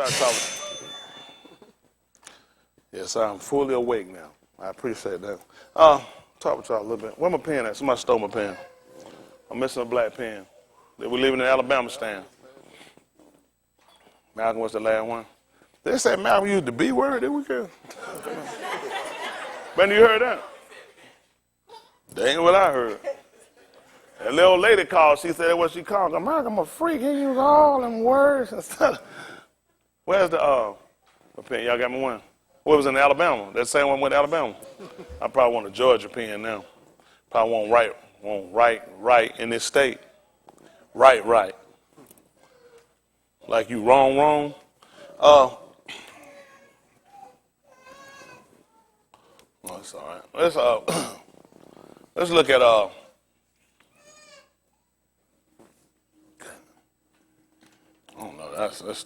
tired of talking. Yes, I'm fully awake now. I appreciate that. Talk with y'all a little bit. Where my pen at? Somebody stole my pen. I'm missing a black pen. They were leaving the Alabama stand. Malcolm was the last one. They said Malcolm used the B word. Did we go? When you heard that? That ain't what I heard. That little old lady called. She said what she called. I'm a freak. He used all them words and stuff. Where's the pen? Y'all got me one. Who was in Alabama? That same one went to Alabama. I probably want a Georgia pen now. Probably won't write in this state. Right. Like you wrong. That's all right. Let's look at I don't know. That's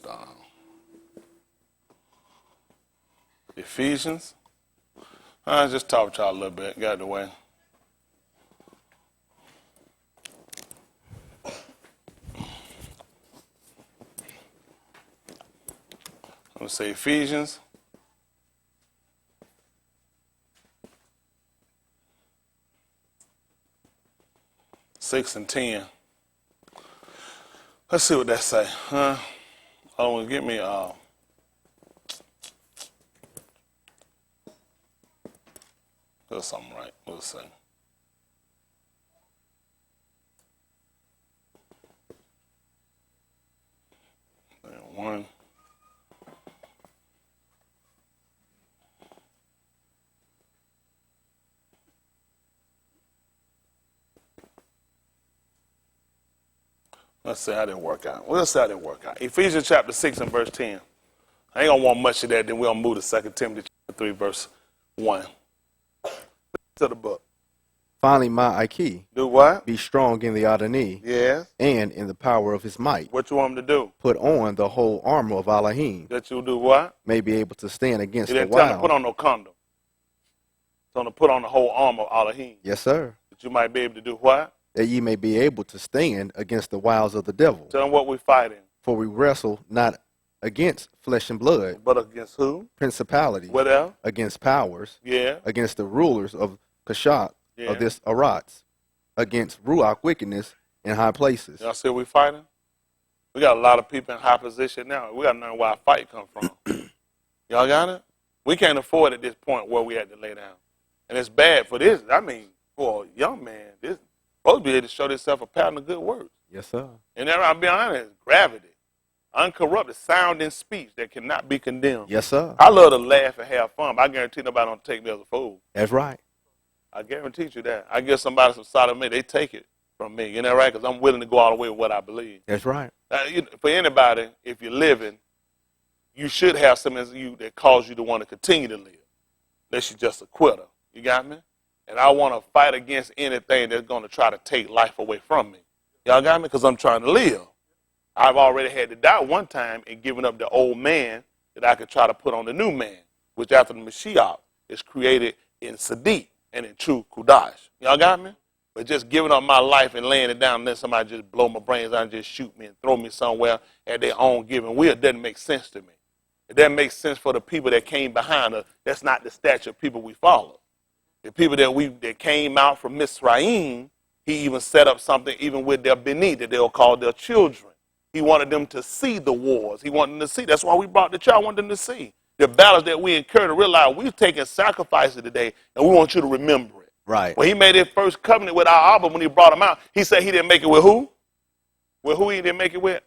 Ephesians. I just talk to y'all a little bit. Got the way. Let's say Ephesians. Six and 10. Let's see what that say. Oh, get me there's something right. We'll see. One. Let's see how that work out. Ephesians chapter 6 and verse 10. I ain't gonna want much of that. Then we'll move to 2 Timothy chapter 3 verse 1. To the book. Finally, my Ahky. Do what? Be strong in the Adonai. Yes. And in the power of his might. What you want him to do? Put on the whole armor of Elohim. That you'll do what? May be able to stand against the wild. He didn't tell him to put on no condom. Tell him to put on the whole armor of Elohim. Yes, sir. That you might be able to do what? That ye may be able to stand against the wiles of the devil. Tell him what we're fighting. For we wrestle not against flesh and blood. But against who? Principalities. What else? Against powers. Yeah. Against the rulers of Kashak, of this Arats. Against Ruach wickedness in high places. Y'all see what we fighting? We got a lot of people in high position now. We got to know where our fight come from. Y'all got it? We can't afford at this point where we had to lay down. And it's bad for this. I mean, for a young man, this supposed to be able to show themselves a pattern of good works. Yes, sir. And then I'll be honest, gravity, uncorrupted sound and speech that cannot be condemned. Yes, sir. I love to laugh and have fun, but I guarantee nobody don't take me as a fool. That's right. I guarantee you that. I give somebody some solid me, they take it from me. You know, right? Because I'm willing to go all the way with what I believe. That's right. For anybody, if you're living, you should have something in you that cause you to want to continue to live. Unless you're just a quitter. You got me? And I want to fight against anything that's going to try to take life away from me. Y'all got me? Because I'm trying to live. I've already had to die one time and given up the old man that I could try to put on the new man, which after the Mashiach is created in Sadiq and in true Kudash. Y'all got me? But just giving up my life and laying it down and then somebody just blow my brains out and just shoot me and throw me somewhere at their own given will doesn't make sense to me. It doesn't make sense for the people that came behind us. That's not the stature of people we follow. The people that came out from Mizraim, he even set up something even with their Beni that they'll call their children. He wanted them to see the wars. He wanted them to see. That's why we brought the child, wanted them to see. The battles that we incurred to realize we've taken sacrifices today, and we want you to remember it. Right. When he made his first covenant with our Abba, when he brought him out, he said he didn't make it with who? With who he didn't make it with?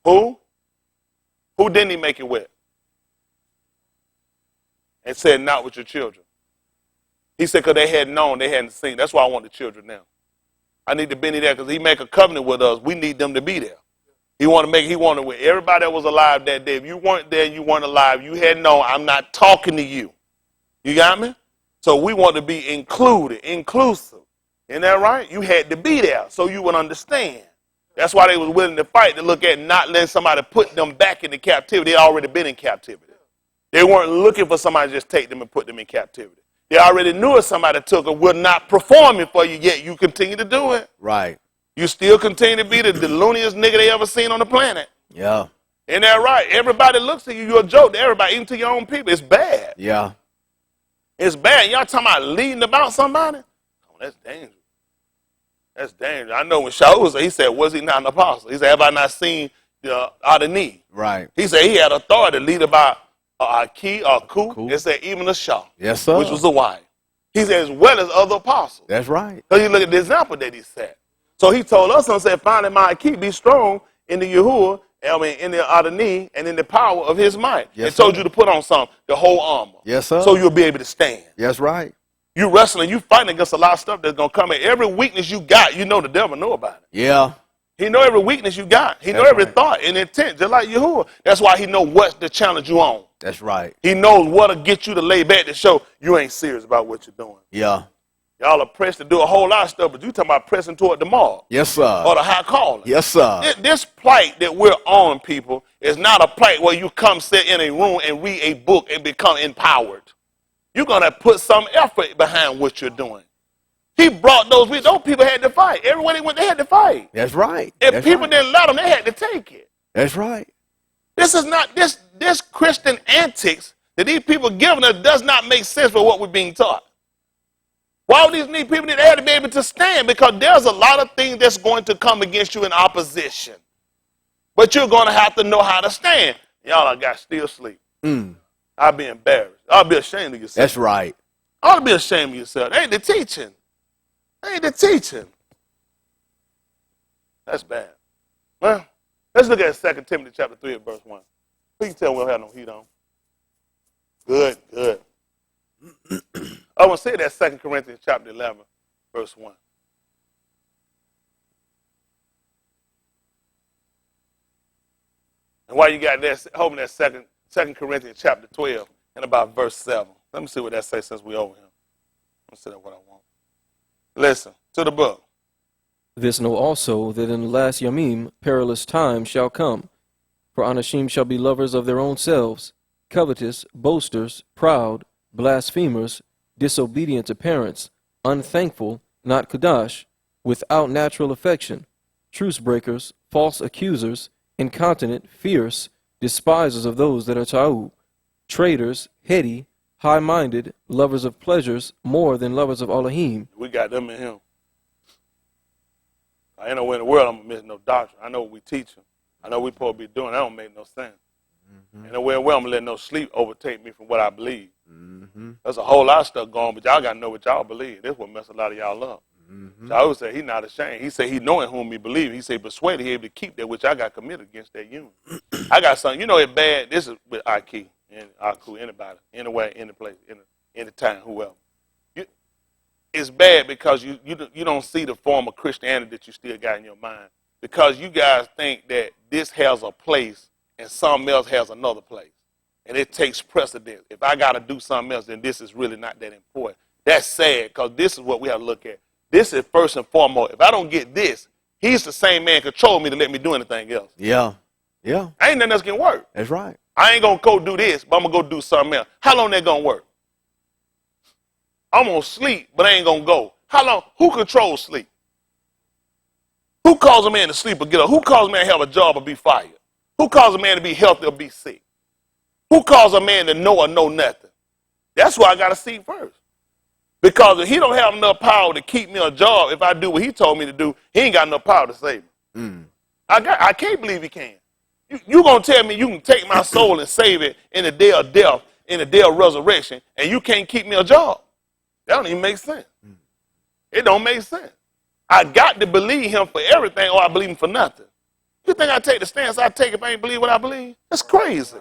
Who? Who didn't he make it with? And said, not with your children. He said, because they hadn't known, they hadn't seen. That's why I want the children now. I need to be there because he make a covenant with us. We need them to be there. He wanted with everybody that was alive that day. If you weren't there and you weren't alive, you hadn't known, I'm not talking to you. You got me? So we want to be included, inclusive. Isn't that right? You had to be there so you would understand. That's why they was willing to fight to look at not letting somebody put them back into captivity. They already been in captivity. They weren't looking for somebody to just take them and put them in captivity. They already knew if somebody took them, we're not performing for you yet. You continue to do it. Right. You still continue to be the looniest nigga they ever seen on the planet. Yeah. Isn't that right? Everybody looks at you, you're a joke to everybody, even to your own people. It's bad. Yeah. It's bad. Y'all talking about leading about somebody? Oh, that's dangerous. That's dangerous. I know when Shaul, he said, was he not an apostle? He said, have I not seen the Adonai? Right. He said he had authority to lead about Ahky or Ku. It said even a Shah. Yes, sir. Which was a wife. He said as well as other apostles. That's right. Because you look at the example that he set. So he told us and said, finally, my Ahky, be strong in the Yahuwah, in the Adonai, and in the power of his might. Yes, and told sir. you to put on the whole armor. Yes, sir. So you'll be able to stand. That's right. You wrestling, you fighting against a lot of stuff that's going to come in. Every weakness you got, you know the devil know about it. Yeah. He know every weakness you got. He know every thought and intent, just like Yahuwah. That's why he know what's the challenge you on. That's right. He knows what'll get you to lay back to show you ain't serious about what you're doing. Yeah. Y'all are pressed to do a whole lot of stuff, but you talking about pressing toward the mark. Yes, sir. Or the high calling. Yes, sir. This plight that we're on, people, is not a plight where you come sit in a room and read a book and become empowered. You're going to put some effort behind what you're doing. He brought those people had to fight. Everywhere they went, they had to fight. That's right. If people didn't let them, they had to take it. That's right. This is not, this Christian antics that these people giving us does not make sense for what we're being taught. Why would these people need to be able to stand? Because there's a lot of things that's going to come against you in opposition. But you're going to have to know how to stand. Y'all got still asleep. I'll be embarrassed. I'll be ashamed of yourself. That's right. I ought to be ashamed of yourself. That ain't the teaching. That ain't the teaching. That's bad. Well, let's look at 2 Timothy chapter 3 and verse 1. Please tell me we don't have no heat on. Good, good. I want to say that 2 Corinthians chapter 11, verse 1. And while you got that, hoping that 2 Corinthians chapter 12 and about verse 7. Let me see what that says since we over here. Let me see what I want. Listen to the book. This know also that in the last Yamim perilous times shall come. For Anashim shall be lovers of their own selves, covetous, boasters, proud, blasphemers, disobedient to parents, unthankful, not Kadash, without natural affection, truce breakers, false accusers, incontinent, fierce, despisers of those that are ta'u, traitors, heady, high-minded, lovers of pleasures more than lovers of Elohim. We got them in him. I ain't know where in the world I'm going to miss no doctrine. I know what we teaching. I know we supposed to be doing. That don't make no sense. Ain't no way I'm going to let no sleep overtake me from what I believe. There's a whole lot of stuff going, but y'all got to know what y'all believe. This what mess a lot of y'all up. So I would say he's not ashamed. He said he knowing whom he believe. He said persuaded he able to keep that which I got committed against that union. I got something. You know it's bad. This is with Ahky and Ahku, anybody, anywhere, any place, any time, whoever. It's bad because you don't see the form of Christianity that you still got in your mind. Because you guys think that this has a place and something else has another place. And it takes precedence. If I got to do something else, then this is really not that important. That's sad because this is what we have to look at. This is first and foremost. If I don't get this, he's the same man control me to let me do anything else. Yeah. Yeah. Ain't nothing else can work. That's right. I ain't going to go do this, but I'm going to go do something else. How long that going to work? I'm going to sleep, but I ain't going to go. How long? Who controls sleep? Who calls a man to sleep or get up? Who calls a man to have a job or be fired? Who calls a man to be healthy or be sick? Who calls a man to know or know nothing? That's why I got to seek first. Because if he don't have enough power to keep me a job, if I do what he told me to do, he ain't got enough power to save me. I can't believe he can. You going to tell me you can take my soul and save it in the day of death, in the day of resurrection, and you can't keep me a job? That don't even make sense. It don't make sense. I got to believe him for everything or I believe him for nothing. You think I take the stance I take if I ain't believe what I believe? That's crazy.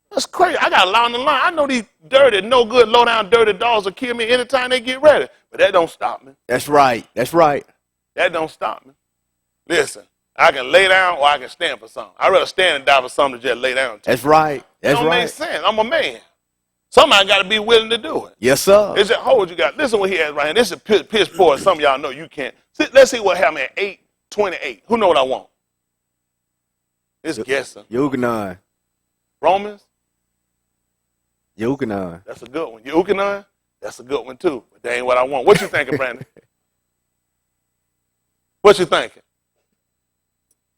That's crazy. I got a line on the line. I know these dirty, no good, low down, dirty dogs will kill me anytime they get ready. But that don't stop me. That's right. That's right. That don't stop me. Listen, I can lay down or I can stand for something. I'd rather stand and die for something than just lay down. That's right. That's right. It don't make sense. I'm a man. Somebody got to be willing to do it. Yes, sir. It's just, hold you got. Listen what he has right here. This is piss poor. Some of y'all know you can't. Let's see what happened at 8:28. Who know what I want? It's guessing. Yuganon. Romans? Yuganon. That's a good one. Yuganon? That's a good one too. But that ain't what I want. What you thinking, Brandon? What you thinking?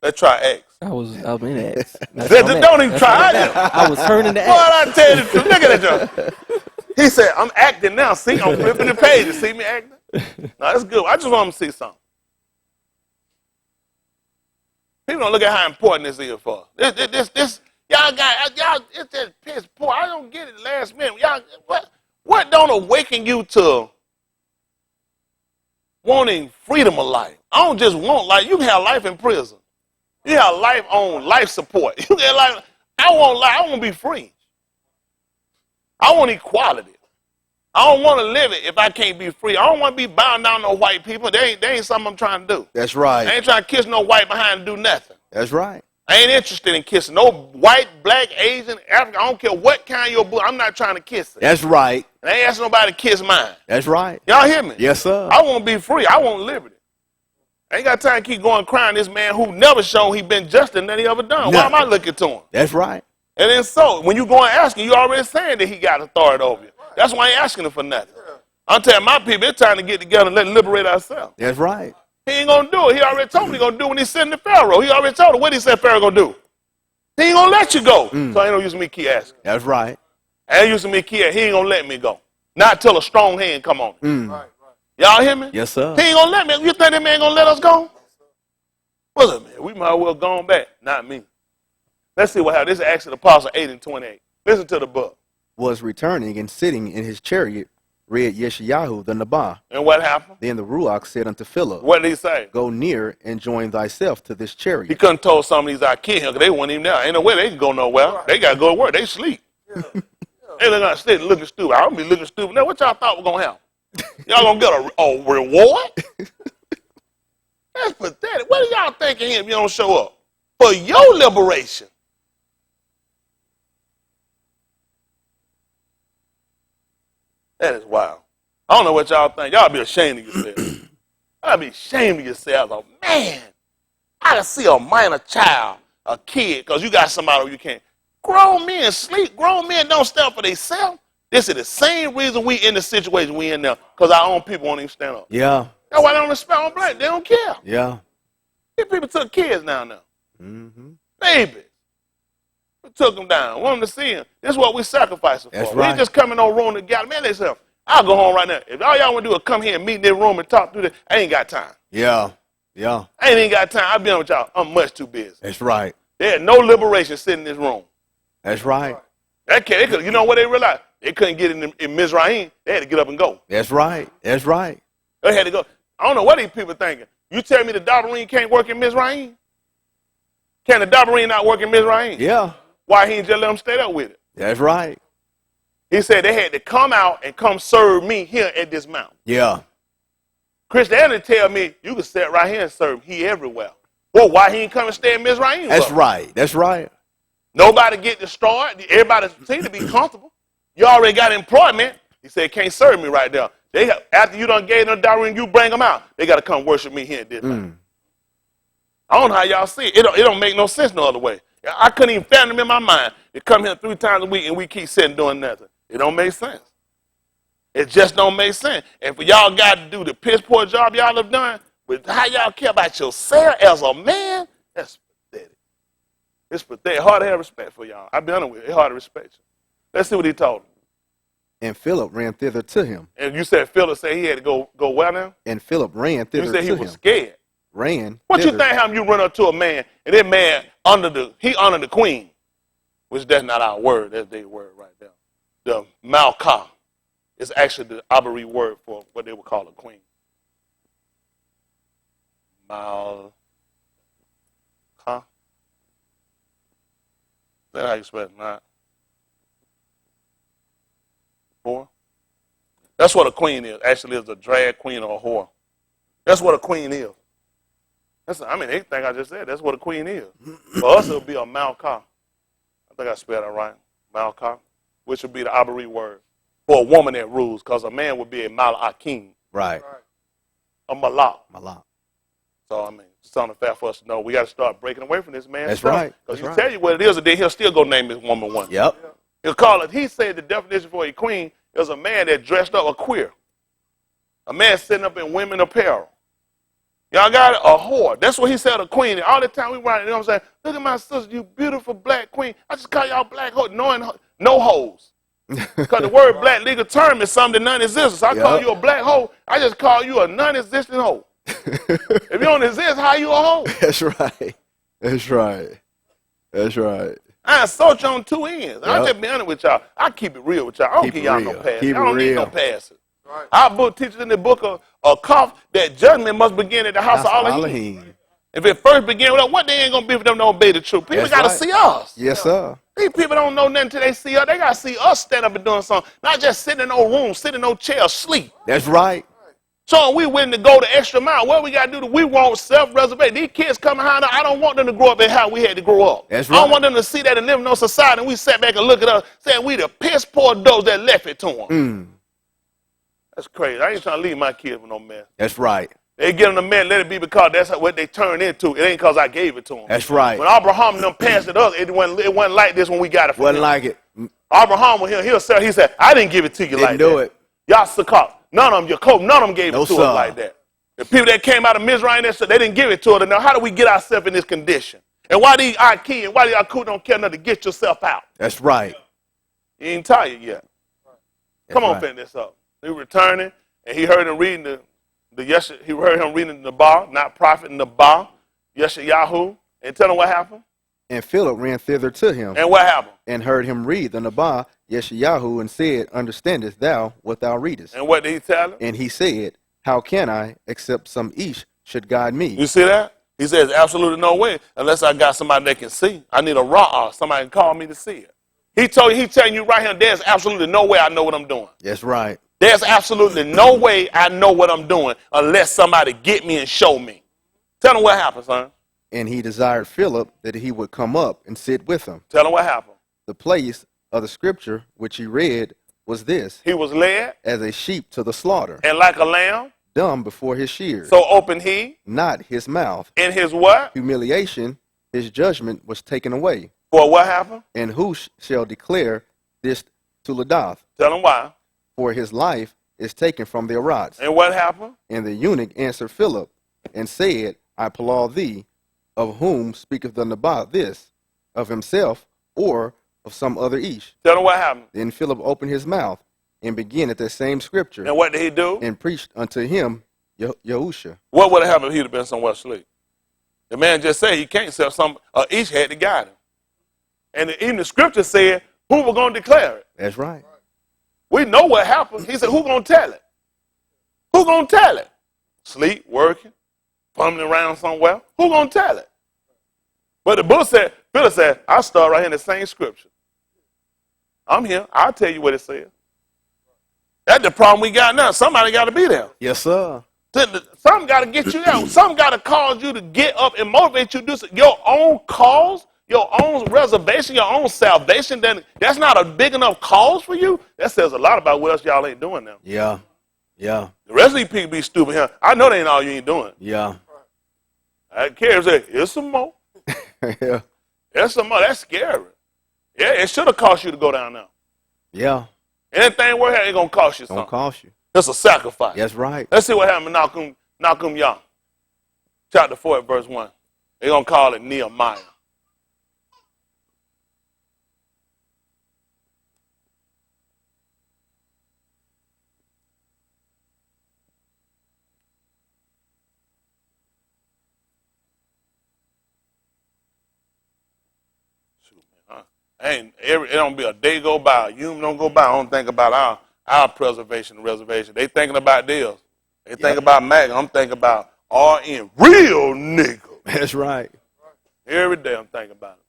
Let's try X. I was in Acts. Don't even try. I was turning to Boy, Acts. I tell you the truth. Look at that, John. He said, I'm acting now. See, I'm flipping the page. You see me acting? No, that's good. I just want them to see something. People don't look at how important this is for us. Y'all it's just piss poor. I don't get it last minute. Y'all, what don't awaken you to wanting freedom of life? I don't just want life. You can have life in prison. You have life on life support. You get life. I want life. I want to be free. I want equality. I don't want to live it if I can't be free. I don't want to be bound down to no white people. They ain't something I'm trying to do. That's right. I ain't trying to kiss no white behind and do nothing. That's right. I ain't interested in kissing no white, black, Asian, African. I don't care what kind of your book. I'm not trying to kiss it. That's right. And I ain't asking nobody to kiss mine. That's right. Y'all hear me? Yes, sir. I want to be free. I want liberty. I ain't got time to keep going crying this man who never shown he been just than he ever done. Why am I looking to him? That's right. And then so, when you go and ask him, you already saying that he got authority over you. That's why I ain't asking him for nothing. I'm telling my people, it's time to get together and let's liberate ourselves. That's right. He ain't going to do it. He already told me he's going to do when he's sitting to Pharaoh. He already told him what he said Pharaoh going to do. He ain't going to let you go. So ain't no use me keep asking. That's right. Ain't use me keep asking. He ain't going to let me go. Not till a strong hand come on me. Y'all hear me? Yes, sir. He ain't going to let me. You think that man going to let us go? What's it, man? We might as well go on back. Not me. Let's see what happened. This is Acts of the Apostle 8 and 28. Listen to the book. Was returning and sitting in his chariot, read Yeshayahu the Nabah. And what happened? Then the Ruach said unto Philip, What did he say? Go near and join thyself to this chariot. He couldn't told some of these Ahky because they weren't even there. Ain't no way they can go nowhere. They got to go to work. They sleep. They looking stupid. I don't be looking stupid. Now, what y'all thought was going to happen? Y'all going to get a reward? That's pathetic. What do y'all think of him if you don't show up? For your liberation. That is wild. I don't know what y'all think. Y'all be ashamed of yourself. Y'all be ashamed of yourself. Like, man, I can see a minor child, a kid, because you got somebody you can't. Grown men sleep. Grown men don't stand up for themselves. This is the same reason we in the situation we in now, because our own people won't even stand up. Yeah. That's why they don't respect on black. They don't care. Yeah. These people took kids now. Mm-hmm. Babies. We took them down. Want them to see them. This is what we sacrificing for. That's We right. ain't just come in no room together. Man, they say, I'll go home right now. If all y'all want to do is come here and meet in this room and talk through this, I ain't got time. Yeah. Yeah. I ain't got time. I'll be on with y'all. I'm much too busy. That's right. They had no liberation sitting in this room. That's right. You know what they realized? They couldn't get in Mizraim. They had to get up and go. That's right. That's right. They had to go. I don't know what these people thinking. You tell me the Dabarine can't work in Mizraim? Can the Dabarine not work in Mizraim? Yeah. Why he ain't just let them stay up with it? That's right. He said they had to come out and come serve me here at this mountain. Yeah. Christianity tell me you can sit right here and serve he everywhere. Well, why he ain't come and stay in Mizraim? That's right. That's right. Nobody get destroyed. Everybody seem to be comfortable. You already got employment. He said, can't serve me right there. After you done gave them Dabarine, you bring them out. They got to come worship me here at this mountain. I don't know how y'all see it. It don't make no sense no other way. I couldn't even fathom in my mind to come here 3 times a week and we keep sitting doing nothing. It don't make sense. It just don't make sense. And for y'all guys to do the piss poor job y'all have done, but how y'all care about yourself as a man, that's pathetic. It's pathetic. Hard to have respect for y'all. I'll be honest with you. It's hard to respect you. Let's see what he told him. And Philip ran thither to him. And you said Philip said he had to go where now? And Philip ran thither to him. You said he was scared. Ran. What thither. you think how you run up to a man and that man under the queen, which that's not our word, that's their word right there. The Malka is actually the Abari word for what they would call a queen. Malka. Is that how you spell it? Not. Whore? That's what a queen is. Actually, is a drag queen or a whore. That's what a queen is. They think I just said that's what a queen is. For us, it would be a Malka. I think I spelled it right. Malka, which would be the Abari word for a woman that rules, because a man would be a Malakim. Right. A Malak. Malak. So, it's something fair for us to know. We got to start breaking away from this man. That's right. Because he tell you what it is, and then he'll still go name his woman one. Yep. He'll call it, he said the definition for a queen is a man that dressed up a queer. A man sitting up in women apparel. Y'all got it? A whore. That's what he said, a queen. And all the time we run, you know what I'm saying? Look at my sister, you beautiful black queen. I just call y'all black hoes, knowing no hoes. Because the word black legal term is something non-existent. So I call you a black hoe, I just call you a non-existent hoe. If you don't exist, how you a hoe? That's right. That's right. That's right. I insult you on two ends. I'll just be honest with y'all. I keep it real with y'all. I don't give y'all no pass. I don't need no passes. Right. Our book teaches in the book of Kaf that judgment must begin at the house of Elohim. If it first begin with us, what they ain't going to be if them don't obey the truth? People got to see us. Yes, sir. These people don't know nothing until they see us. They got to see us stand up and doing something. Not just sitting in no room, sitting in no chair, sleep. That's right. So we willing to go the extra mile. What we got to do, we want self-reservation. These kids coming behind us, I don't want them to grow up in how we had to grow up. That's right. I don't want them to see that and live in no society and we sat back and look at us saying we the piss poor adults that left it to them. That's crazy. I ain't trying to leave my kids with no mess. That's right. They get them the man, let it be because that's what they turn into. It ain't because I gave it to them. That's right. When Abraham and them passed it us, it wasn't like this when we got it from wasn't him. like it. Abraham was here. He said, I didn't give it to you like that. Didn't do it. Y'all succumb. None of them gave it to us like that. The people that came out of Mizraim, they didn't give it to us. Now, how do we get ourselves in this condition? And why these Ahky and why these Ahky don't care enough to get yourself out? That's right. You ain't tired yet. Come on, finish this up. He returning, and he heard him reading he heard him reading the bar, not prophet in the bar, Yeshayahu, and tell him what happened. And Philip ran thither to him. And what happened? And heard him read the Nabah, Yeshayahu, and said, Understandest thou what thou readest? And what did he tell him? And he said, How can I, except some ish should guide me? You see that? He says, absolutely no way, unless I got somebody that can see. I need a ra'ah, somebody can call me to see it. He telling you right here, there's absolutely no way I know what I'm doing. That's right. There's absolutely no way I know what I'm doing unless somebody get me and show me. Tell him what happened, son. And he desired Philip that he would come up and sit with him. Tell him what happened. The place of the scripture which he read was this. He was led as a sheep to the slaughter. And like a lamb. Dumb before his shears. So opened he. Not his mouth. In his what? Humiliation, his judgment was taken away. For what happened? And who shall declare this to Ladath? Tell him why. For his life is taken from the Arats. And what happened? And the eunuch answered Philip and said, I applaud thee, of whom speaketh the Nabah this, of himself or of some other ish? Tell him what happened. Then Philip opened his mouth and began at that same scripture. And what did he do? And preached unto him Yahusha. What would have happened if he'd have been somewhere asleep? The man just said he can't sell some, ish had to guide him. And even the scripture said, who was going to declare it? That's right. We know what happened. He said, who going to tell it? Who going to tell it? Sleep, working, fumbling around somewhere. Who going to tell it? But the book said, Philip said, I'll start right here in the same scripture. I'm here. I'll tell you what it says. That's the problem we got now. Somebody got to be there. Yes, sir. Something got to get you out. Something got to cause you to get up and motivate you to do something. Your own cause, your own reservation, your own salvation, then that's not a big enough cause for you. That says a lot about what else y'all ain't doing now. Yeah. Yeah. The rest of these people be stupid here. I know they ain't all you ain't doing. Yeah. I care. Say, here's some more. Yeah. There's some more. That's scary. Yeah, it should have cost you to go down now. Yeah. Anything worth it, it's going to cost you something. Don't cost you. It's a sacrifice. That's right. Let's see what happened to Nahum Yah. Chapter 4 at verse 1. They're going to call it Nehemiah. It don't be a day go by, you don't go by. I don't think about our preservation and reservation. They thinking about theirs. They think about Mac. I'm thinking about RN, real nigga. That's right. Every day I'm thinking about it.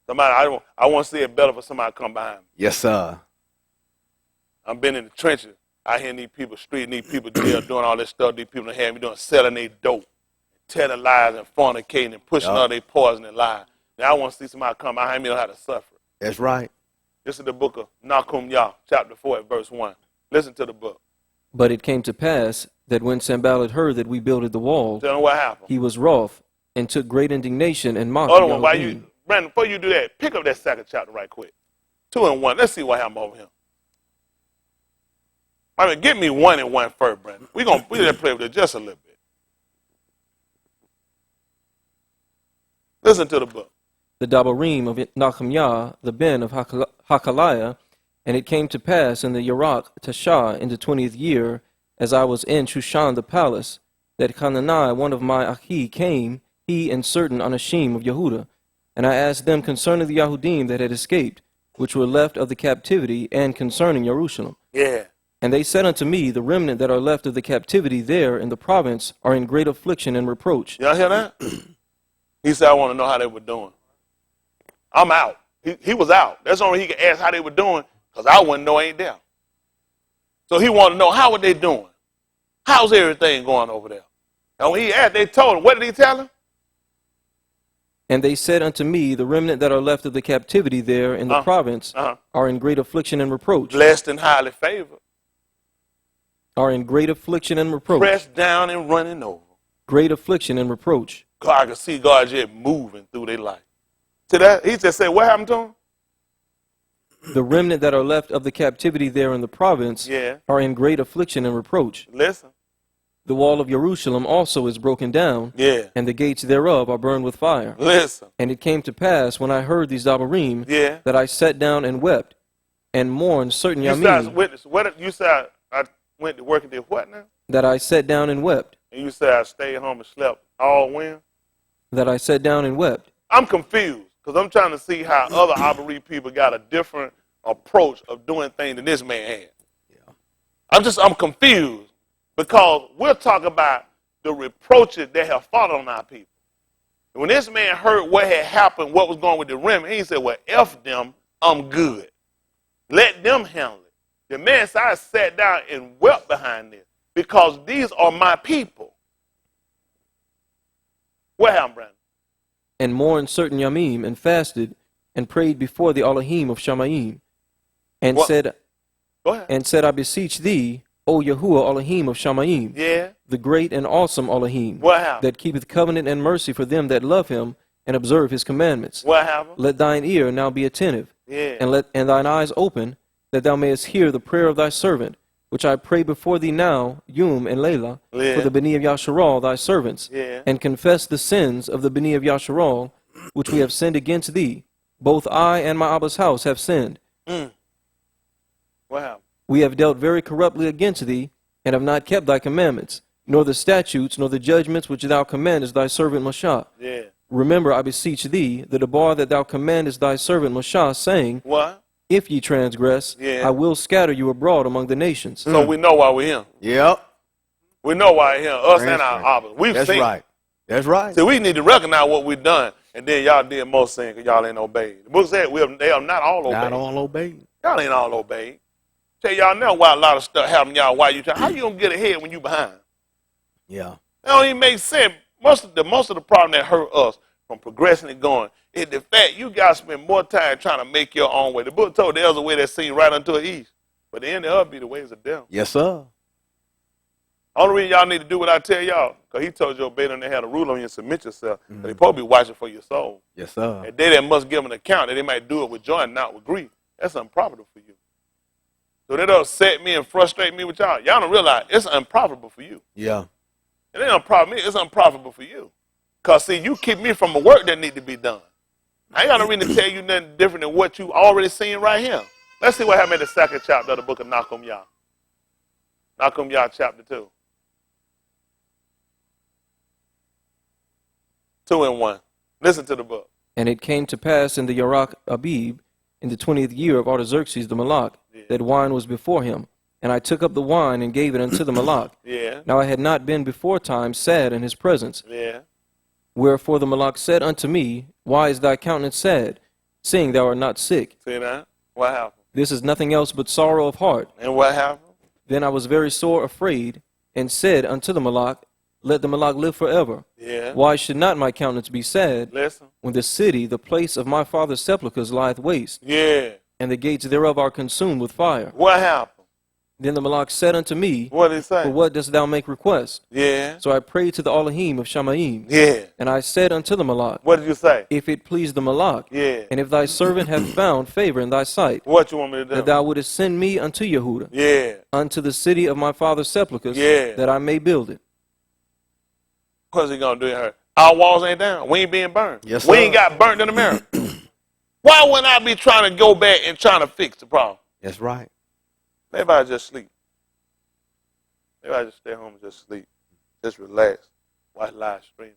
Somebody, I want to see it better for somebody to come behind me. Yes, sir. I've been in the trenches. I hear these people street, these people jail, doing all this stuff. These people have me doing, selling their dope, telling lies and fornicating and pushing all their poison and lies. Now I want to see somebody come behind me and know how to suffer. That's right. This is the book of Nahum Yah, chapter 4 at verse 1. Listen to the book. But it came to pass that when Sanballat heard that we builded the wall, tell him what happened. He was wroth and took great indignation and mocked. Hold on, Brandon, before you do that, pick up that second chapter right quick. 2 and 1. Let's see what happened over here. I mean, give me 1 and 1 first, Brandon. We're gonna play with it just a little bit. Listen to the book. the Dabarim of Nehemiah, the ben of Hakaliah. And it came to pass in the Iraqi Tashah in the 20th year, as I was in Shushan the palace, that Hanani, one of my Ahky, came, he and certain Anashim of Yehuda. And I asked them concerning the Yahudim that had escaped, which were left of the captivity, and concerning Jerusalem. Yeah. And they said unto me, the remnant that are left of the captivity there in the province are in great affliction and reproach. Y'all hear that? He said, I want to know how they were doing. I'm out. He was out. That's only he could ask how they were doing, because I wouldn't know, ain't there. So he wanted to know, how were they doing? How's everything going over there? And when he asked, they told him. What did he tell him? And they said unto me, the remnant that are left of the captivity there in the province are in great affliction and reproach. Blessed and highly favored. Are in great affliction and reproach. Pressed down and running over. Great affliction and reproach. God, I can see God just moving through their life. To that, he just said, what happened to him? The remnant that are left of the captivity there in the province are in great affliction and reproach. Listen. The wall of Jerusalem also is broken down, and the gates thereof are burned with fire. Listen. And it came to pass, when I heard these Dabarim, that I sat down and wept, and mourned certain Yamim. You said I went to work and did what now? That I sat down and wept. And you said I stayed home and slept all when? That I sat down and wept. I'm confused, because I'm trying to see how other Abari people got a different approach of doing things than this man had. I'm confused. Because we're talking about the reproaches that have fallen on our people. And when this man heard what had happened, what was going with the remnant, he said, well, F them, I'm good. Let them handle it. The man said, I sat down and wept behind this because these are my people. What happened, Brandon? And mourned certain Yamim, and fasted, and prayed before the Elohim of Shamaym, and said, I beseech thee, O Yahuwah Elohim of Shamaym, the great and awesome Elohim, that keepeth covenant and mercy for them that love him and observe his commandments. What happened? Let thine ear now be attentive, and thine eyes open, that thou mayest hear the prayer of thy servant, which I pray before thee now, Yum and Layla, for the Beni of Yasharal, thy servants, and confess the sins of the Beni of Yasharal, which we have sinned against thee. Both I and my Abba's house have sinned. What happened? We have dealt very corruptly against thee, and have not kept thy commandments, nor the statutes, nor the judgments which thou commandest thy servant Moshe. Remember, I beseech thee, the debar that thou commandest thy servant Moshe, saying, if ye transgress, I will scatter you abroad among the nations. So we know why we're here. Yep. We know why we're here, us and our Abbas. We've That's seen. right. That's right. So we need to recognize what we've done, and then y'all did most sin because y'all ain't obeyed. The book said they are not all obeyed. Not all obeyed. Y'all ain't all obeyed. Tell y'all now why a lot of stuff happening y'all while you trying. How you gonna get ahead when you behind? Yeah. That don't even make sense. Most of the problem that hurt us from progressing and going is the fact you guys spend more time trying to make your own way. The book told there's a way that seems right unto the east, but the end of it be the ways of death. Yes, sir. Only reason y'all need to do what I tell y'all, because he told you obey them, they had a rule on you and submit yourself. But they supposed to be watching for your soul. Yes, sir. And they that must give an account that they might do it with joy and not with grief. That's unprofitable for you. So that upset me and frustrate me with y'all. Y'all don't realize it's unprofitable for you. Yeah. It ain't unprofitable me, it's unprofitable for you. Because, see, you keep me from the work that need to be done. I ain't got no reason to tell you nothing different than what you already seen right here. Let's see what happened in the second chapter of the book of Nehemiah. Nehemiah chapter 2. 2 and 1. Listen to the book. And it came to pass in the Yarach Abib, in the 20th year of Artaxerxes the Malach, that wine was before him. And I took up the wine and gave it unto the Malach. Now I had not been before time sad in his presence. Wherefore the Malach said unto me, why is thy countenance sad, seeing thou art not sick? See that? What happened? This is nothing else but sorrow of heart. And what happened? Then I was very sore afraid, and said unto the Malach, let the Malach live forever. Why should not my countenance be sad, when the city, the place of my father's sepulchres, lieth waste, and the gates thereof are consumed with fire? What happened? Then the Malach said unto me, what did he say? For what dost thou make request? So I prayed to the Elohim of Shamaym. And I said unto the Malach, what did you say? If it please the Malach, and if thy servant hath found favor in thy sight, what you want me to do? That thou wouldest send me unto Yehuda, unto the city of my father's sepulchres, that I may build it. What's he going to do here? Our walls ain't down. We ain't being burned. Yes, we sir. ain't got burnt in America. Why wouldn't I be trying to go back and trying to fix the problem? That's right. Maybe I just sleep. Maybe I just stay home and just sleep. Just relax. Watch live stream.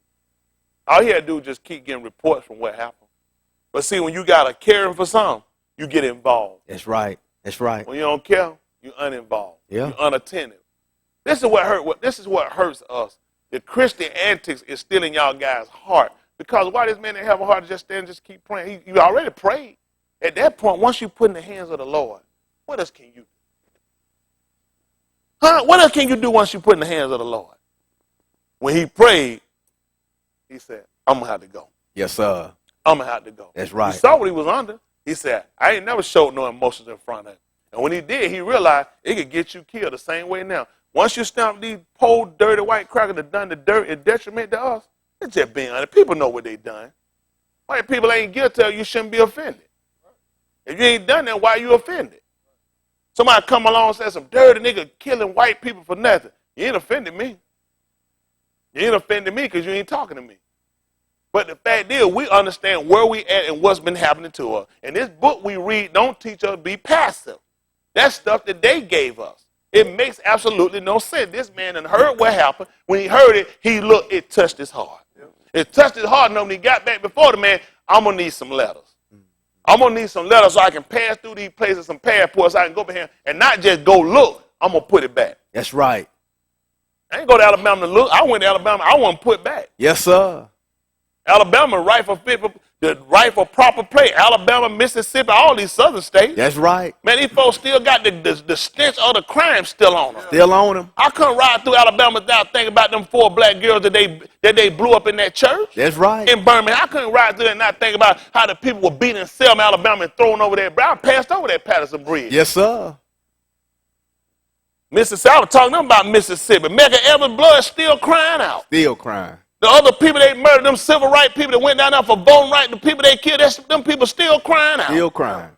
All he had to do was just keep getting reports from what happened. But see, when you got a caring for something, you get involved. That's right. That's right. When you don't care, you're uninvolved. Yeah. You're unattended. This is what hurts us. The Christian antics is still in y'all guys' heart. Because why this man didn't have a heart to just stand and just keep praying? You already prayed. At that point, once you put in the hands of the Lord, what else can you do? Huh? What else can you do once you put in the hands of the Lord? When he prayed, he said, I'm going to have to go. Yes, sir. I'm going to have to go. That's right. He saw what he was under. He said, I ain't never showed no emotions in front of him. And when he did, he realized it could get you killed the same way now. Once you stamp these poor, dirty white crackers that done the dirt and detriment to us, it's just being honest. People know what they done. White people ain't guilty, you shouldn't be offended. If you ain't done that, why you offended? Somebody come along and say some dirty nigga killing white people for nothing. You ain't offended me. You ain't offended me because you ain't talking to me. But the fact is, we understand where we at and what's been happening to us. And this book we read don't teach us to be passive. That's stuff that they gave us. It makes absolutely no sense. This man done heard what happened. When he heard it, it touched his heart. It touched his heart, and when he got back before the man, I'm going to need some letters. I'm going to need some letters so I can pass through these places, some passports, so I can go back here and not just go look. I'm going to put it back. That's right. I ain't go to Alabama to look. I went to Alabama. I want to put back. Yes, sir. Alabama, the right for proper play. Alabama, Mississippi, all these southern states. That's right. Man, these folks still got the stench of the crime still on them. Still on them. I couldn't ride through Alabama without thinking about them 4 black girls that they blew up in that church. That's right. In Birmingham. I couldn't ride through there and not think about how the people were beating Selma, Alabama, and throwing over there. I passed over that Patterson Bridge. Yes, sir. Mississippi, I was talking to them about Mississippi. Medgar Evers' blood still crying out. Still crying. The other people they murdered, them civil rights people that went down there for voting rights, the people they killed, them people still crying out. Still crying.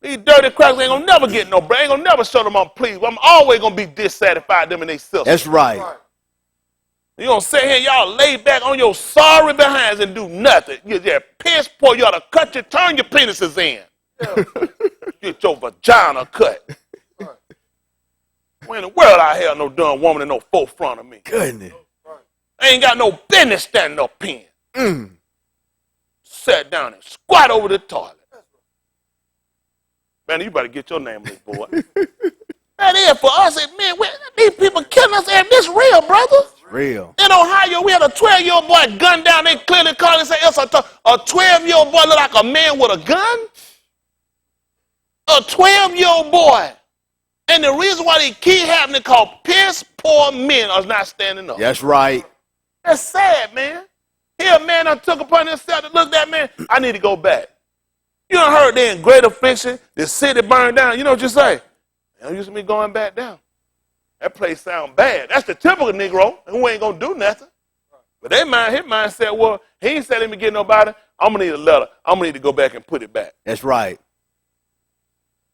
These dirty crackers ain't gonna never get no bread. Ain't gonna never show them I'm pleased. I'm always gonna be dissatisfied them and they sisters. That's right. You gonna sit here, y'all lay back on your sorry behinds and do nothing. You're just piss poor. You ought to turn your penises in. Get your vagina cut. When in the world I have no dumb woman in no forefront of me? Goodness. I ain't got no business standing up in. Sat down and squat over the toilet. Man, you better get your name on this board. That is for us. Man, these people killing us. And this real, brother. Real. In Ohio, we had a 12-year-old boy gunned down. They clearly called and said, it's a 12-year-old boy look like a man with a gun? A 12-year-old boy. And the reason why they keep happening because piss poor men are not standing up. That's right. That's sad, man. Here a man done took upon himself to look at that man. I need to go back. You done heard they in great affliction. The city burned down. You know what you say? I'm used to me going back down. That place sound bad. That's the typical Negro who ain't going to do nothing. But his mind said, well, he ain't said let me get nobody. I'm going to need a letter. I'm going to need to go back and put it back. That's right.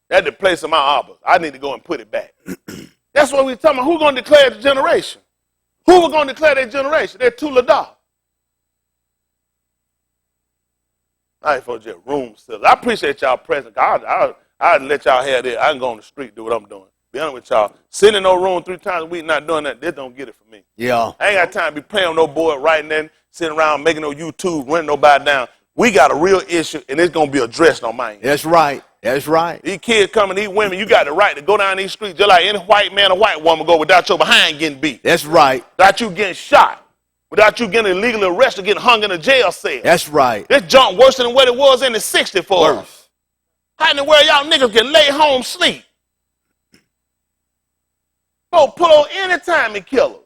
That's the place of my arbor. I need to go and put it back. That's what we're talking about. Who's going to declare the generation? Who was going to declare their generation? They're Tulada. All right, folks, just room still. I appreciate y'all present. I'll let y'all have that. I can go on the street, do what I'm doing. Be honest with y'all. Sitting in no room 3 times a week, not doing that, this don't get it for me. Yeah. I ain't got time to be playing on no board, writing that, sitting around making no YouTube, running nobody down. We got a real issue, and it's going to be addressed on my end. That's right. That's right. These kids coming, these women, you got the right to go down these streets just like any white man or white woman go without your behind getting beat. That's right. Without you getting shot. Without you getting illegally arrested, getting hung in a jail cell. That's right. This junk worse than what it was in the 60s for us. How in the world y'all niggas can lay home sleep? Go pull on any time and kill us.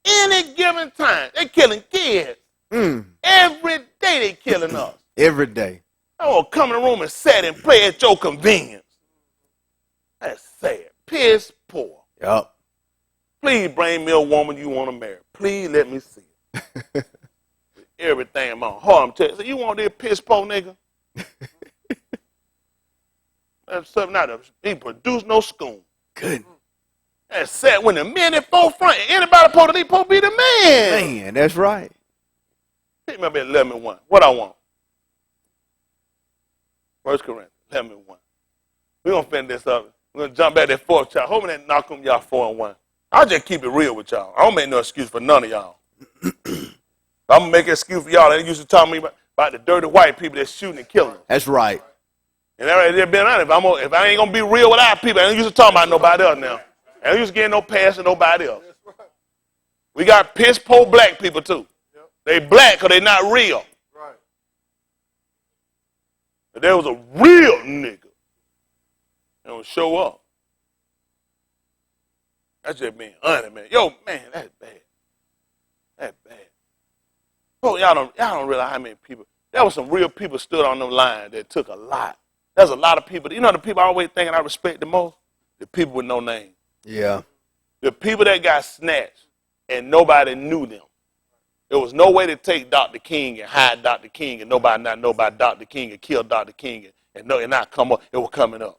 Any given time. They killing kids. Every day they killing us. Every day. I want to come in the room and sit and play at your convenience. That's sad. Piss poor. Yup. Please bring me a woman you want to marry. Please let me see it. Everything in my heart, I'm telling you. So you want this piss poor nigga? That's something not he produce no schoon. Good. That's sad when the men in forefront. Anybody supposed to be the man. Man, that's right. Pick me up at 11:1. What I want? 1 Corinthians 11:1. We're going to finish this up. We're going to jump back to that 4th chapter. Hoping that knock them y'all 4-1. I'll just keep it real with y'all. I don't make no excuse for none of y'all. I'm going to make an excuse for y'all. They used to talk to me about the dirty white people that's shooting and killing. That's right. And they've been honest. If I ain't going to be real with our people, I ain't used to talk about nobody else now. I ain't used to get no pass to nobody else. We got piss poor black people too. They black because they not real. Right. If there was a real nigga, they don't show up. That's just being honest, man. Yo, man, that's bad. That's bad. Oh, y'all don't realize how many people. There was some real people stood on them lines that took a lot. There's a lot of people. You know the people I always thinking I respect the most? The people with no name. Yeah. The people that got snatched and nobody knew them. There was no way to take Dr. King and hide Dr. King and nobody not know about Dr. King and kill Dr. King and not come up. It was coming up.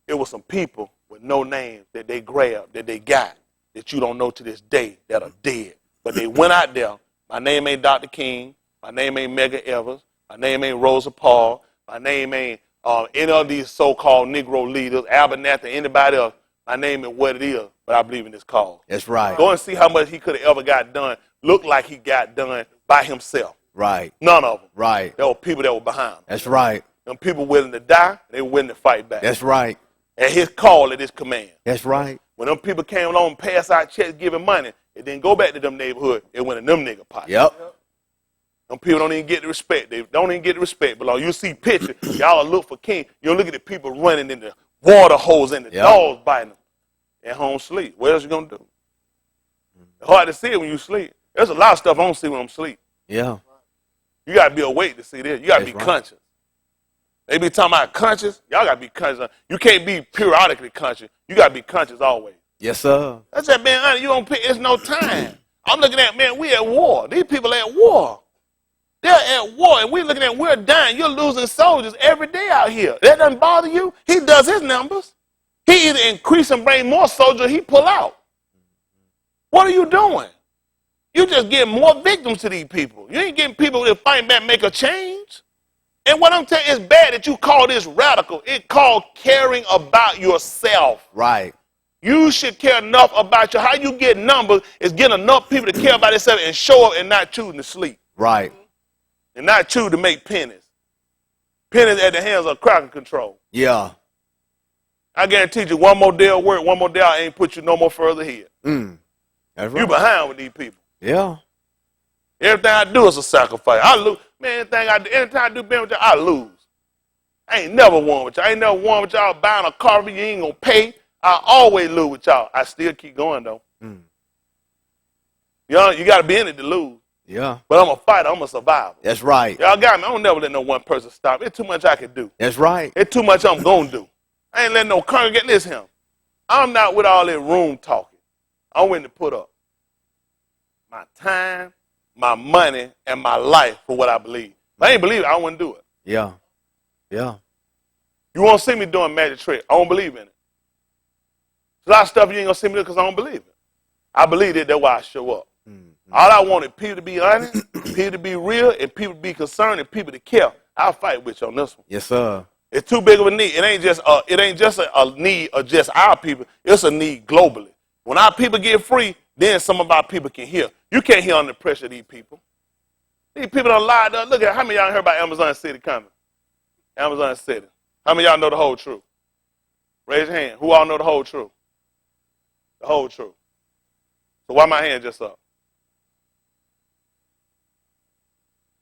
It was some people with no names that they grabbed, that they got, that you don't know to this day that are dead. But they went out there. My name ain't Dr. King. My name ain't Medgar Evers. My name ain't Rosa Parks. My name ain't any of these so-called Negro leaders, Abernathy, anybody else. My name is what it is, but I believe in this cause. That's right. Go and see how much he could have ever got done. Looked like he got done by himself. Right. None of them. Right. There were people that were behind him. That's right. Them people willing to die, they were willing to fight back. That's right. At his call, at his command. That's right. When them people came along and passed out checks giving money, it didn't go back to them neighborhood. It went in them nigga pockets. Yep. Them people don't even get the respect. They don't even get the respect. But you see pictures, y'all look for King. You'll look at the people running in the water hose and the dogs biting them. At home sleep. What else you gonna do? It's hard to see it when you sleep. There's a lot of stuff I don't see when I'm asleep. Yeah. You gotta be awake to see this. You gotta be conscious. They be talking about conscious. Y'all gotta be conscious. You can't be periodically conscious. You gotta be conscious always. Yes, sir. That's just being honest. You don't pay. It's no time. I'm looking at, man, we at war. These people at war. They're at war, and we're looking at, we're dying. You're losing soldiers every day out here. That doesn't bother you? He does his numbers. He either increase and bring more soldiers or he pull out. What are you doing? You just getting more victims to these people. You ain't getting people to fight back, make a change. And what I'm telling you, it's bad that you call this radical. It's called caring about yourself. Right. You should care enough about you. How you get numbers is getting enough people to care about themselves and show up and not choosing to sleep. Right. And not choose to make pennies. Pennies at the hands of crowd control. Yeah. I guarantee you, one more day of work, one more day I ain't put you no more further here. That's right. You behind with these people. Yeah. Everything I do is a sacrifice. I lose. Man, anytime I do business with y'all, I lose. I ain't never won with y'all. I ain't never won with y'all buying a car for you ain't gonna pay. I always lose with y'all. I still keep going though. You know, you gotta be in it to lose. Yeah. But I'm a fighter. I'm a survivor. That's right. Y'all got me. I don't never let no one person stop. It's too much I can do. That's right. It's too much I'm gonna do. I ain't letting no congregate listen him. I'm not with all that room talking. I'm willing to put up my time, my money, and my life for what I believe. If I ain't believe it, I wouldn't do it. Yeah. Yeah. You won't see me doing magic trick. I don't believe in it. There's a lot of stuff you ain't gonna see me do because I don't believe it. I believe it, that's why I show up. All I want is people to be honest, people to be real, and people to be concerned, and people to care. I'll fight with you on this one. Yes, sir. It's too big of a need. It ain't just a need of just our people. It's a need globally. When our people get free, then some of our people can hear. You can't hear under pressure of these people. These people don't lie. Look at how many of y'all heard about Amazon City coming? Amazon City. How many of y'all know the whole truth? Raise your hand. Who all know the whole truth? The whole truth. So why my hand just up?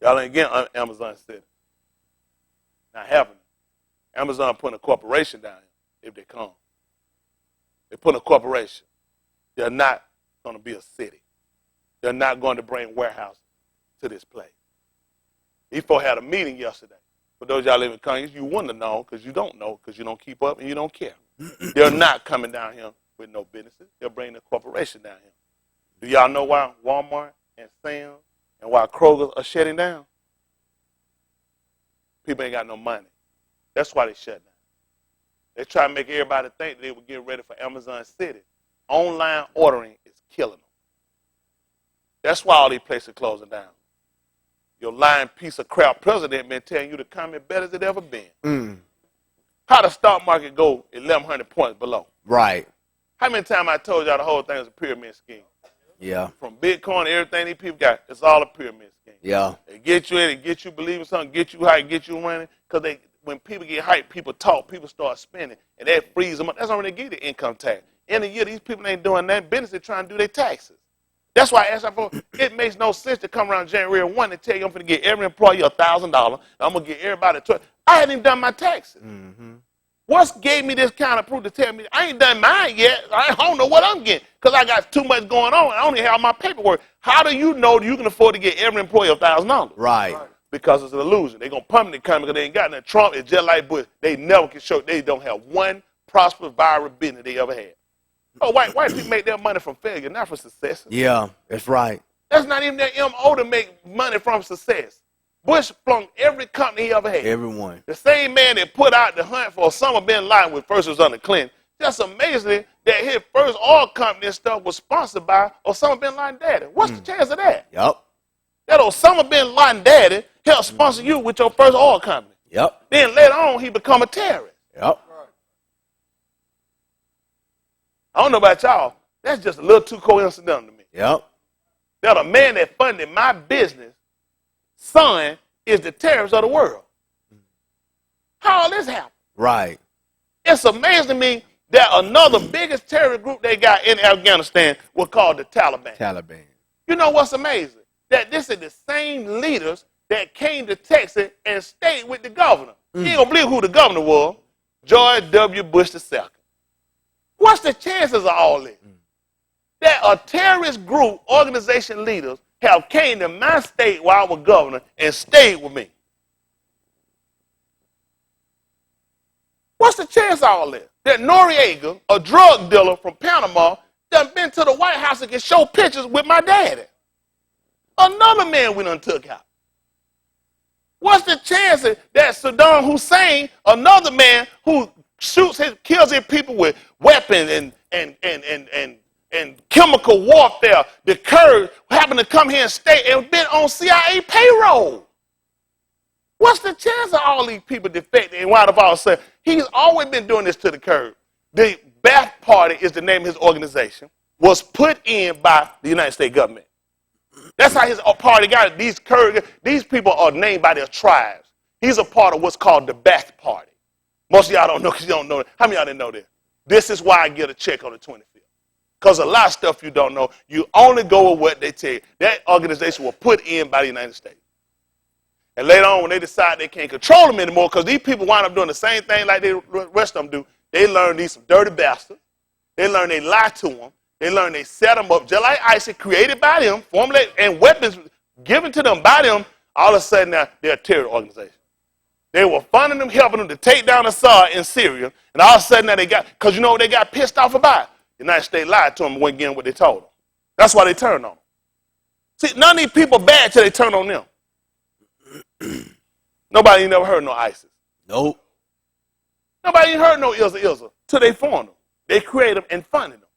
Y'all ain't getting Amazon City. Not happening. Amazon putting a corporation down here if they come. They're putting a corporation. They're not going to be a city. They're not going to bring warehouse to this place. These folks had a meeting yesterday. For those of y'all live in Congress, you wouldn't have known because you don't know because you don't keep up and you don't care. They're not coming down here with no businesses. They're bringing a corporation down here. Do y'all know why Walmart and Sam's and why Kroger are shutting down? People ain't got no money. That's why they shut down. They try to make everybody think that they were getting ready for Amazon City. Online ordering is killing them. That's why all these places are closing down. Your lying piece of crap president been telling you the economy better than it ever been. How the stock market go 1,100 points below? Right. How many times I told y'all the whole thing is a pyramid scheme? Yeah. From Bitcoin to everything these people got, it's all a pyramid scheme. Yeah. They get you in, they get you believing something, get you hype, get you running. Because when people get hyped, people talk, people start spending, and that frees them up. That's how they get the income tax. In a year, these people ain't doing that business. They're trying to do their taxes. That's why I asked for it makes no sense to come around January 1 and tell you I'm going to get every employee $1,000. I'm going to get everybody $12. I hadn't even done my taxes. What's gave me this kind of proof to tell me I ain't done mine yet? I don't know what I'm getting because I got too much going on. I only have my paperwork. How do you know you can afford to get every employee $1,000? Right. Because it's an illusion. They're going to pump the economy because they ain't got nothing. Trump is just like Bush. They never can show they don't have one prosperous, viral business they ever had. Oh, white people make their money from failure, not from success. Yeah, that's right. That's not even their MO to make money from success. Bush flung every company he ever had. Everyone. The same man that put out the hunt for Osama bin Laden when first was under Clinton. Just amazing that his first oil company and stuff was sponsored by Osama bin Laden daddy. What's the chance of that? Yep. That Osama bin Laden daddy helped sponsor you with your first oil company. Yep. Then later on, he become a terrorist. Yep. I don't know about y'all. That's just a little too coincidental to me. Yep. That a man that funded my business, son, is the terrorist of the world. How all this happen? Right. It's amazing to me that another biggest terrorist group they got in Afghanistan was called the Taliban. Taliban. You know what's amazing? That this is the same leaders that came to Texas and stayed with the governor. You ain't gonna believe who the governor was. George W. Bush II. What's the chances of all this? That a terrorist group, organization leaders, have came to my state while I was governor and stayed with me. What's the chance of all this? That Noriega, a drug dealer from Panama, done been to the White House and can show pictures with my daddy. Another man we done took out. What's the chances that Saddam Hussein, another man who kills his people with weapons and chemical warfare, the Kurds happened to come here and stay and been on CIA payroll? What's the chance of all these people defecting and wind up all saying, he's always been doing this to the Kurds. The Ba'ath Party is the name of his organization, was put in by the United States government. That's how his party got it. These Kurds, these people are named by their tribes. He's a part of what's called the Ba'ath Party. Most of y'all don't know because you don't know it. How many of y'all didn't know this? This is why I get a check on the 25th. Because a lot of stuff you don't know, you only go with what they tell you. That organization was put in by the United States. And later on, when they decide they can't control them anymore, because these people wind up doing the same thing like the rest of them do, they learn these some dirty bastards. They learn they lie to them. They learn they set them up, just like ISIS, created by them, formulated, and weapons given to them by them. All of a sudden, now they're a terror organization. They were funding them, helping them to take down Assad in Syria, and all of a sudden now they got, because you know what they got pissed off about? The United States lied to them and went getting what they told them. That's why they turned on them. See, none of these people bad till they turn on them. Nobody ain't never heard no ISIS. Nope. Nobody ain't heard no Ilza till they formed them. They created them and funded them.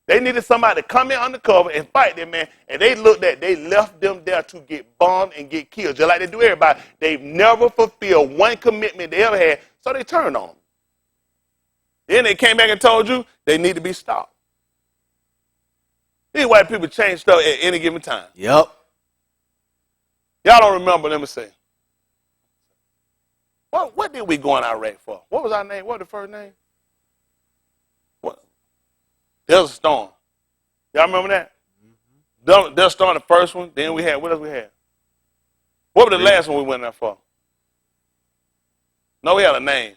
They needed somebody to come in undercover and fight them, man. And they left them there to get bombed and get killed, just like they do everybody. They've never fulfilled one commitment they ever had, so they turned on them. Then they came back and told you they need to be stopped. These white people change stuff at any given time. Yep. Y'all don't remember, let me see. What did we go in Iraq for? What was our name? What was the first name? What? There's a storm. Y'all remember that? There's a storm, the first one. Then we had, what else we had? What was the last one we went there for? No, we had a name.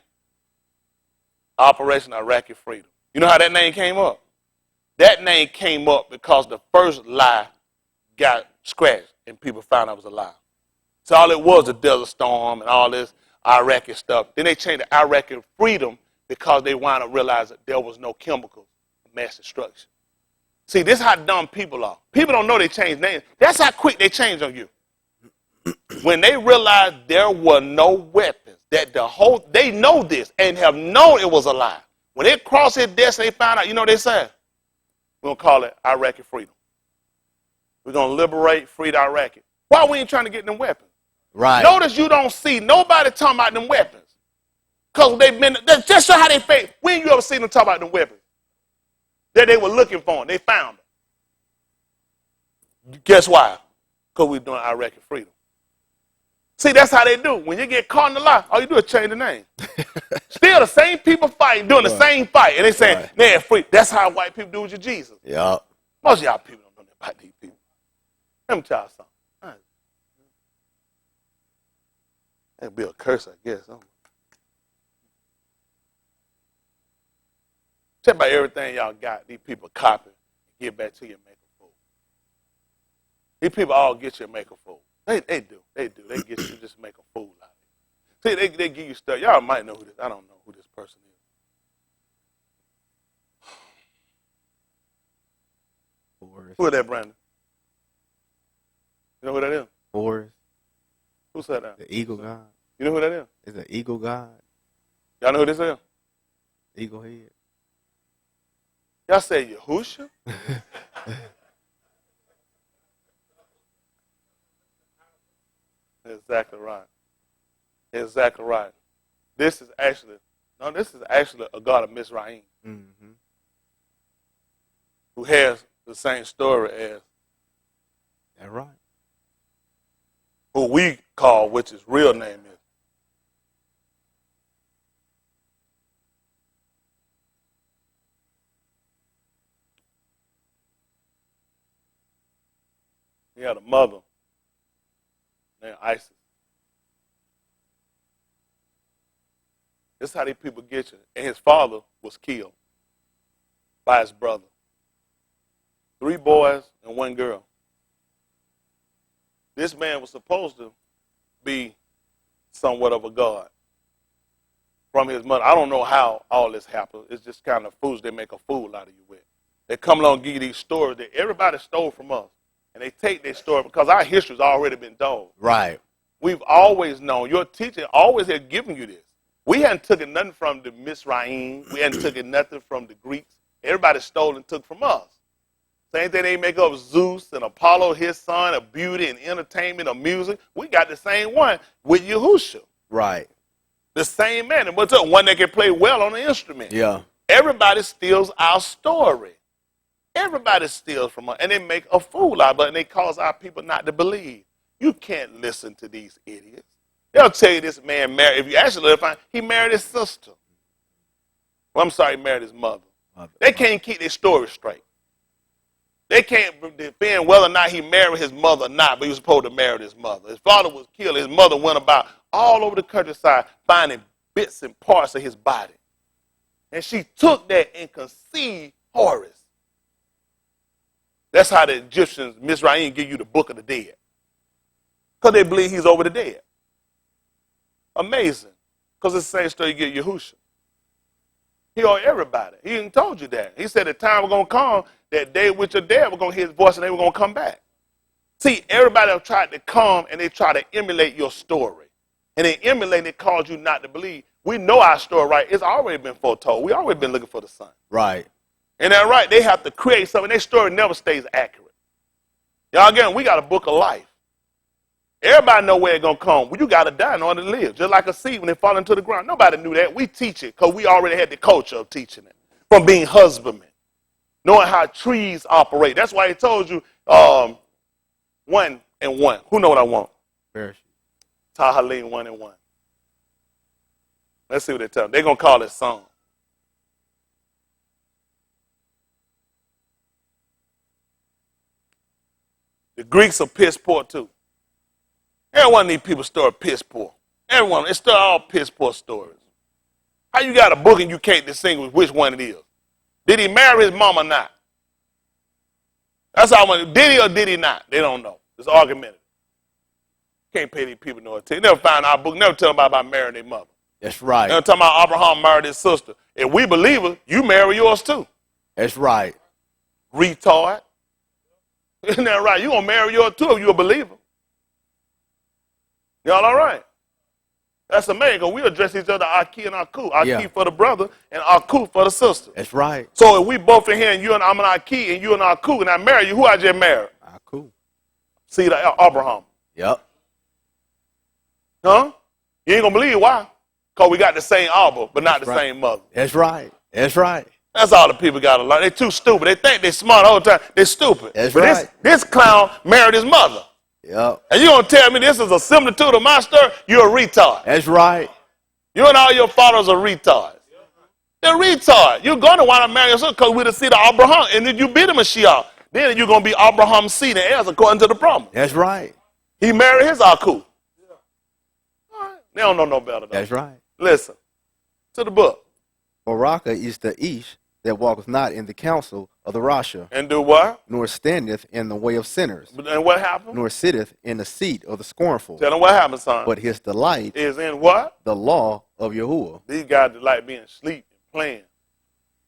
Operation Iraqi Freedom. You know how that name came up? That name came up because the first lie got scratched and people found out it was a lie. So all it was a desert storm and all this Iraqi stuff. Then they changed the Iraqi Freedom because they wound up realizing there was no chemicals of mass destruction. See, this is how dumb people are. People don't know they changed names. That's how quick they change on you. When they realized there were no weapons, that they know this and have known it was a lie. When it crossed their desk and they found out, you know what they said? We're going to call it Iraqi Freedom. We're going to liberate, free the Iraqi. Why we ain't trying to get them weapons? Right. Notice you don't see nobody talking about them weapons. Because that's just how they face. When you ever seen them talk about them weapons? That they were looking for them. They found them. Guess why? Because we're doing Iraqi Freedom. See, that's how they do. When you get caught in the lie, all you do is change the name. Still the same people fighting, doing the same fight. And they saying, man, free. That's how white people do with your Jesus. Yep. Most of y'all people don't know nothing about these people. Let me tell you something. That'd be a curse, I guess. Check about everything y'all got. These people copy and give back to you and make a fool. These people all get you and make a fool. They do. They get you just make a fool out of you. See, they give you stuff. Y'all might know who this. I don't know who this person is. Horus. Who is that, Brandon? You know who that is? Horus. Who said that? The eagle god. You know who that is? It's an eagle god. Y'all know who this is? Eagle head. Y'all say Yahusha? Exactly right. Exactly right. This is actually a god of Mizraim, who has the same story as That's right. who we call, which his real name is. He had a mother named Isis. This is how these people get you. And his father was killed by his brother. 3 boys and 1 girl. This man was supposed to be somewhat of a god from his mother. I don't know how all this happened. It's just kind of fools they make a fool out of you with. They come along and give you these stories that everybody stole from us. And they take their story because our history's already been told. Right. We've always known. Your teacher always had given you this. We hadn't taken nothing from the Mizraim. We hadn't taken nothing from the Greeks. Everybody stole and took from us. Same thing they make up Zeus and Apollo, his son, of beauty and entertainment or music. We got the same one with Yahusha. Right. The same man. And what's up? One that can play well on the instrument. Yeah. Everybody steals our story. Everybody steals from us. And they make a fool out of it. And they cause our people not to believe. You can't listen to these idiots. They'll tell you this man married. If you actually find, he married his sister. Well, I'm sorry, he married his mother. They can't keep their story straight. They can't defend whether or not he married his mother or not, but he was supposed to marry his mother. His father was killed. His mother went about all over the countryside finding bits and parts of his body. And she took that and conceived Horus. That's how the Egyptians, Mizraim, give you the book of the dead. Because they believe he's over the dead. Amazing. Because it's the same story you get Yahusha. He owed everybody. He even told you that. He said the time was going to come that they with your dad were going to hear his voice and they were going to come back. See, everybody have tried to come and they try to emulate your story. And they emulate it cause you not to believe. We know our story, right? It's already been foretold. We already been looking for the son. Right. And that's right. They have to create something. Their story never stays accurate. Y'all, again, we got a book of life. Everybody know where it's going to come. Well, you got to die in order to live. Just like a seed when it fall into the ground. Nobody knew that. We teach it because we already had the culture of teaching it. From being husbandmen. Knowing how trees operate. That's why he told you 1 and 1. Who know what I want? Parachute. Tahaleen 1 and 1. Let's see what they tell them. They're going to call it song. The Greeks are piss poor too. Every one of these people story piss poor. Everyone, it's still all piss poor stories. How you got a book and you can't distinguish which one it is? Did he marry his mom or not? That's how I want. Did he or did he not? They don't know. It's argumentative. Can't pay these people no attention. Never find our book. Never tell them about marrying their mother. That's right. Never tell them about Abraham married his sister. If we believe it, you marry yours too. That's right. Retard. Isn't that right? You're going to marry yours too if you're a believer. Y'all all right? That's amazing because we address each other Ahky and Ahky. Ahky for the brother and Ahky for the sister. That's right. So if we both in here and you and I'm an Ahky and you and Ahky and I marry you, who I just married? Ahky. Seed of Abraham. Yep. Huh? You ain't going to believe why. Because we got the same Abba, but not the same mother. That's right. That's right. That's all the people got to learn. They're too stupid. They think they're smart all the time. They're stupid. That's but right. This clown married his mother. Yep. And you going to tell me this is a similitude of my story? You're a retard. That's right. You and all your fathers are retards. They're retard. You're going to want to marry your son because we're the seed of Abraham. And then you be the Mashiach. Then you're going to be Abraham's seed and heirs according to the promise. That's right. He married his Ahky. They don't know no better. Though. That's right. Listen to the book. Baraka is the Ish that walketh not in the counsel of the Rasha, And do what? nor standeth in the way of sinners, And what happened? nor sitteth in the seat of the scornful. Tell them what happened, son. But his delight Is in what? the law of Yahuwah. These guys delight being asleep and playing,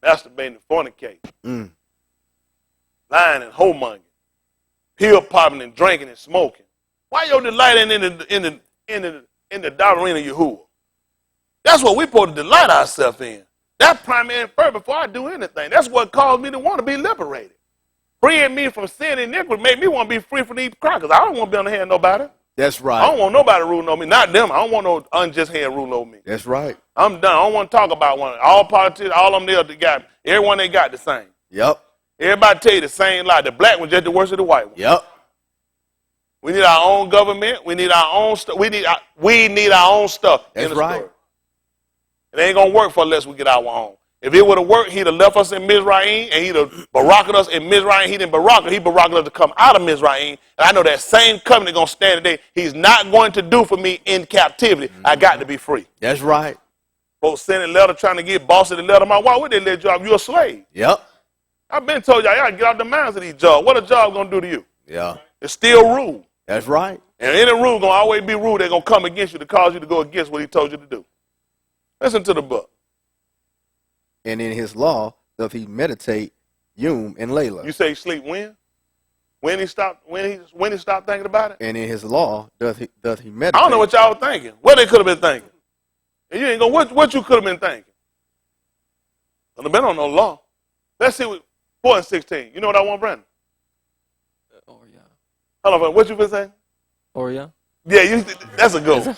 masturbating and fornicating, lying and homongering, pill popping and drinking and smoking. Why your delight in the doctrine of Yahuwah? That's what we're supposed to delight ourselves in. That's primary and first before I do anything. That's what caused me to want to be liberated. Freeing me from sin and iniquity made me want to be free from these crackers. I don't want to be on the hand of nobody. That's I right. don't want nobody ruling over me. Not them. I don't want no unjust hand ruling over me. That's right. I'm done. I don't want to talk about one. All politicians, all of them there, they got everyone they got the same. Yep. Everybody tell you the same lie. The black one just the worst of the white one. Yep. We need our own government. We need our own stuff. We need our own stuff. That's in the right. story. It ain't gonna work for unless we get our own. If it would have worked, he'd have left us in Mizraim and he'd have baraked us in Mizraim. He didn't barak us. He baraked us to come out of Mizraim. And I know that same covenant gonna stand today. He's not going to do for me in captivity. I got to be free. That's right. Folks sending a letter trying to get bossy the letter. Why would they let you off? You're a slave. Yep. I've been told y'all gotta get out the minds of these jobs. What a job gonna do to you? Yeah. It's still rule. That's right. And any rule gonna always be rule. They're gonna come against you to cause you to go against what he told you to do. Listen to the book. And in his law doth he meditate Yom and Layla. You say sleep when? When he stopped thinking about it? And in his law doth he meditate. I don't know what y'all were thinking. What they could have been thinking. And you ain't gonna what you could have been thinking. Could have been on no law. Let's see what 4 and 16. You know what I want, Brandon? Or yeah. Hold on, what you been saying? Or yeah. Yeah, that's a good one.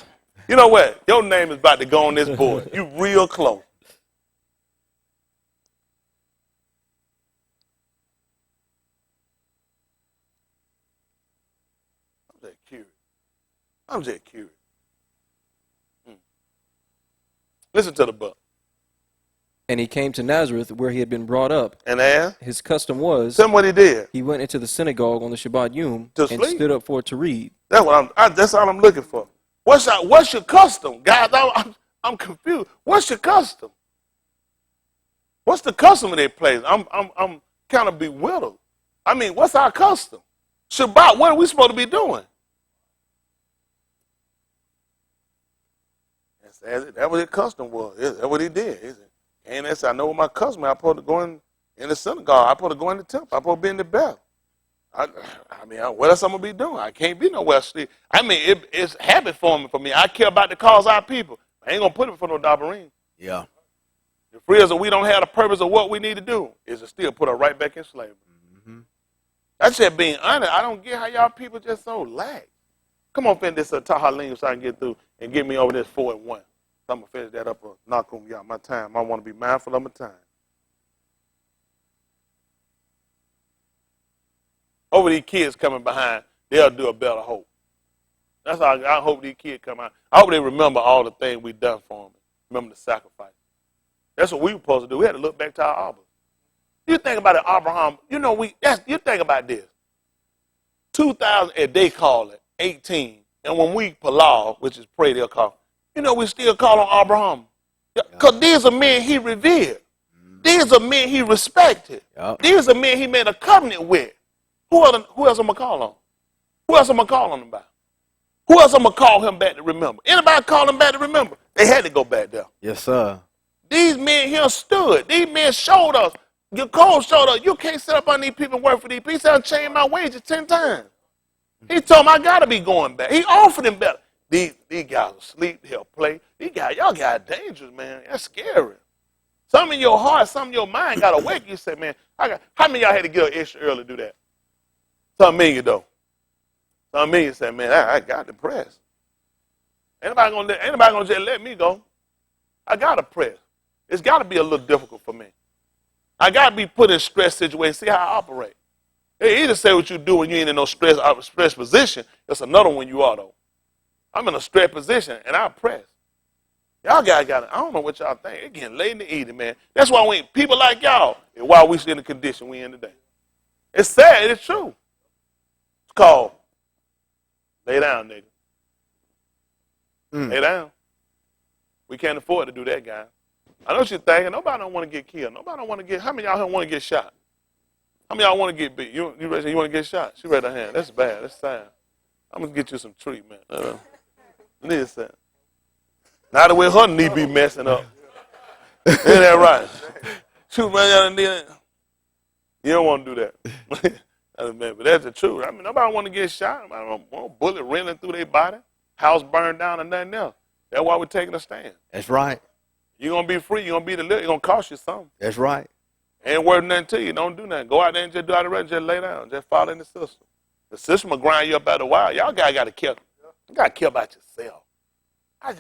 You know what? Your name is about to go on this board. You real close. I'm just curious. Listen to the book. And he came to Nazareth, where he had been brought up. And as? His custom was, Tell me what he did. he went into the synagogue on the Shabbat Yom To and sleep. stood up for it to read. That's all I'm looking for. What's your custom? Guys, I'm confused. What's your custom? What's the custom of that place? I'm kind of bewildered. I mean, what's our custom? Shabbat, what are we supposed to be doing? That's what his custom was. That's what he did. And I know what my custom is. I'm supposed to go in the synagogue. I'm supposed to go in the temple. I'm supposed to be in the bell. I mean, what else I'm going to be doing? I can't be nowhere asleep. I mean, it's habit forming for me. I care about the cause of our people. I ain't going to put it for no dabarim. Yeah. The freers that we don't have the purpose of what we need to do is to still put her right back in slavery. Mm-hmm. That's just being honest. I don't get how y'all people just so lax. Come on, finish this Tahalim so I can get through and get me over this 4 and 1. So I'm going to finish that up. Nakum, y'all, my time. I want to be mindful of my time. Over these kids coming behind, they'll do a better hope. That's how I hope these kids come out. I hope they remember all the things we've done for them. Remember the sacrifice. That's what we were supposed to do. We had to look back to our Abba. You think about it, Abraham. You think about this. 2,000, and they call it 18. And when we palau, which is pray, they'll call. We still call on Abraham. Because these are men he revered. These are men he respected. Yep. These are men he made a covenant with. Who else am I going to call on? Who else am I calling about? Who else am I going to call him back to remember? Anybody call him back to remember? They had to go back there. Yes, sir. These men here stood. These men showed us. Your code showed us. You can't sit up on these people and work for these people. He said, I changed my wages 10 times. He told them I got to be going back. He offered them better. These guys will sleep. They'll play. Y'all got dangerous, man. That's scary. Some in your heart, some in your mind got awake. You say, man, how many of y'all had to get up extra early to do that? Some of you, though. Some of me say, man, I got depressed. Anybody gonna just let me go? I got depressed. It's got to be a little difficult for me. I got to be put in stress situation, see how I operate. They either say what you do when you ain't in no stress position. That's another one you are, though. I'm in a stress position, and I'm pressed. Y'all guys got it. I don't know what y'all think. It's getting late in the evening, man. That's why we people like y'all, and why we in the condition we in today. It's sad. It's true. It's called lay down, nigga. Lay down. We can't afford to do that, guys. I know what you're thinking. Nobody don't want to get killed. Nobody don't want to get. How many of y'all want to get shot? How many of y'all want to get beat? You want to get shot? She raised her hand. That's bad. That's sad. I'm gonna get you some treatment. Listen. Now the way her knee be messing up. Ain't that right? Shoot, man, you don't want to do that. But that's the truth. I mean, nobody want to get shot. Nobody don't want a bullet running through their body, house burned down, and nothing else. That's why we're taking a stand. That's right. You're going to be free. You're going to be delivered. It's going to cost you something. That's right. Ain't worth nothing to you. Don't do nothing. Go out there and just do out the rest. Just lay down. Just follow in the system. The system will grind you up out of the while. Y'all guys got to kill. You got to kill about yourself. I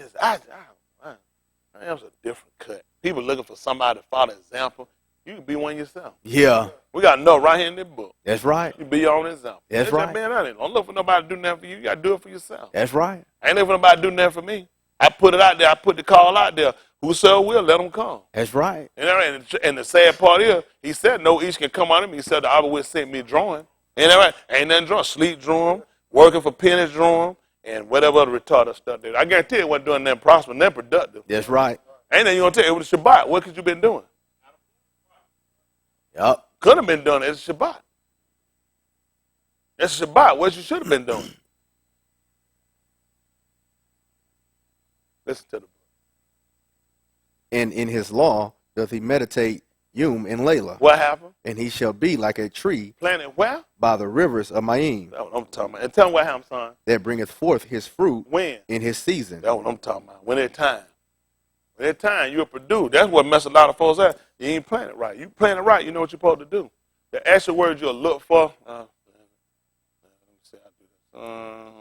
am a different cut. People looking for somebody to follow example. You can be one yourself. Yeah. We got enough right here in this book. That's right. You be your own example. That's right. Don't look for nobody to do nothing for you. You got to do it for yourself. That's right. I ain't looking for nobody to do nothing for me. I put it out there. I put the call out there. Whosoever will, let them come. That's right. And the sad part is, he said, no each can come out of me. He said, the Abba will send me drawing. Ain't that right? Ain't nothing drawing. Sleep drawing, working for pennies drawing, and whatever other retarded stuff they do. I guarantee it wasn't doing nothing prosperous, nothing productive. That's right. Ain't nothing you going to tell you. It was a Shabbat. What could you been doing? Yup. Could have been doing it. It's a Shabbat. It's a Shabbat. What you should have been doing. Listen to the book. And in his law doth he meditate Yom and Layla. What happened? And he shall be like a tree Planted where? by the rivers of Mayim. That's what I'm talking about. And tell me what happened, son. That bringeth forth his fruit When? in his season. That's what I'm talking about. When it's time. When it's time, you'll produce. That's what mess a lot of folks at. You ain't playing it right. You playing it right, you know what you're supposed to do. The actual words you'll look for. Let me see how I do this.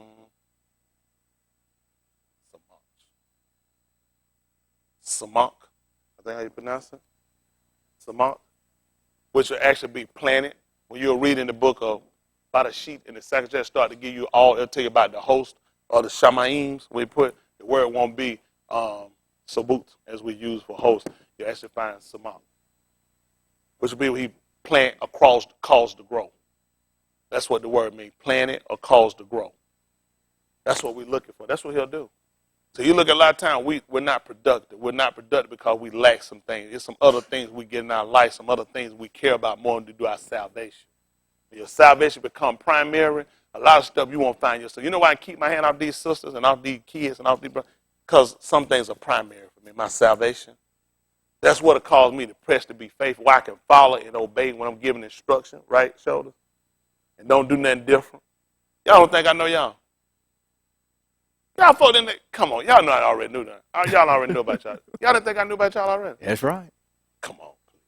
Samak. I think how you pronounce it. Samak. Which will actually be planted. When you're reading the book of about a sheet and the secretary start to give you all, it'll tell you about the host or the Shamayms. We put the word won't be sabut as we use for host. You actually find Samak. Which will be when he plant or cause to grow. That's what the word means. Plant it or cause to grow. That's what we're looking for. That's what he'll do. So you look at a lot of times, we're not productive. We're not productive because we lack some things. There's some other things we get in our life, some other things we care about more than to do our salvation. When your salvation become primary, a lot of stuff you won't find yourself. You know why I keep my hand off these sisters and off these kids and off these brothers? Because some things are primary for me, my salvation. That's what it caused me to press to be faithful, where I can follow and obey when I'm giving instruction, right, shoulders? And don't do nothing different. Y'all don't think I know y'all? Y'all folk didn't, come on, y'all know I already knew that. Y'all already knew about y'all. Y'all didn't think I knew about y'all already? That's right. Come on, please.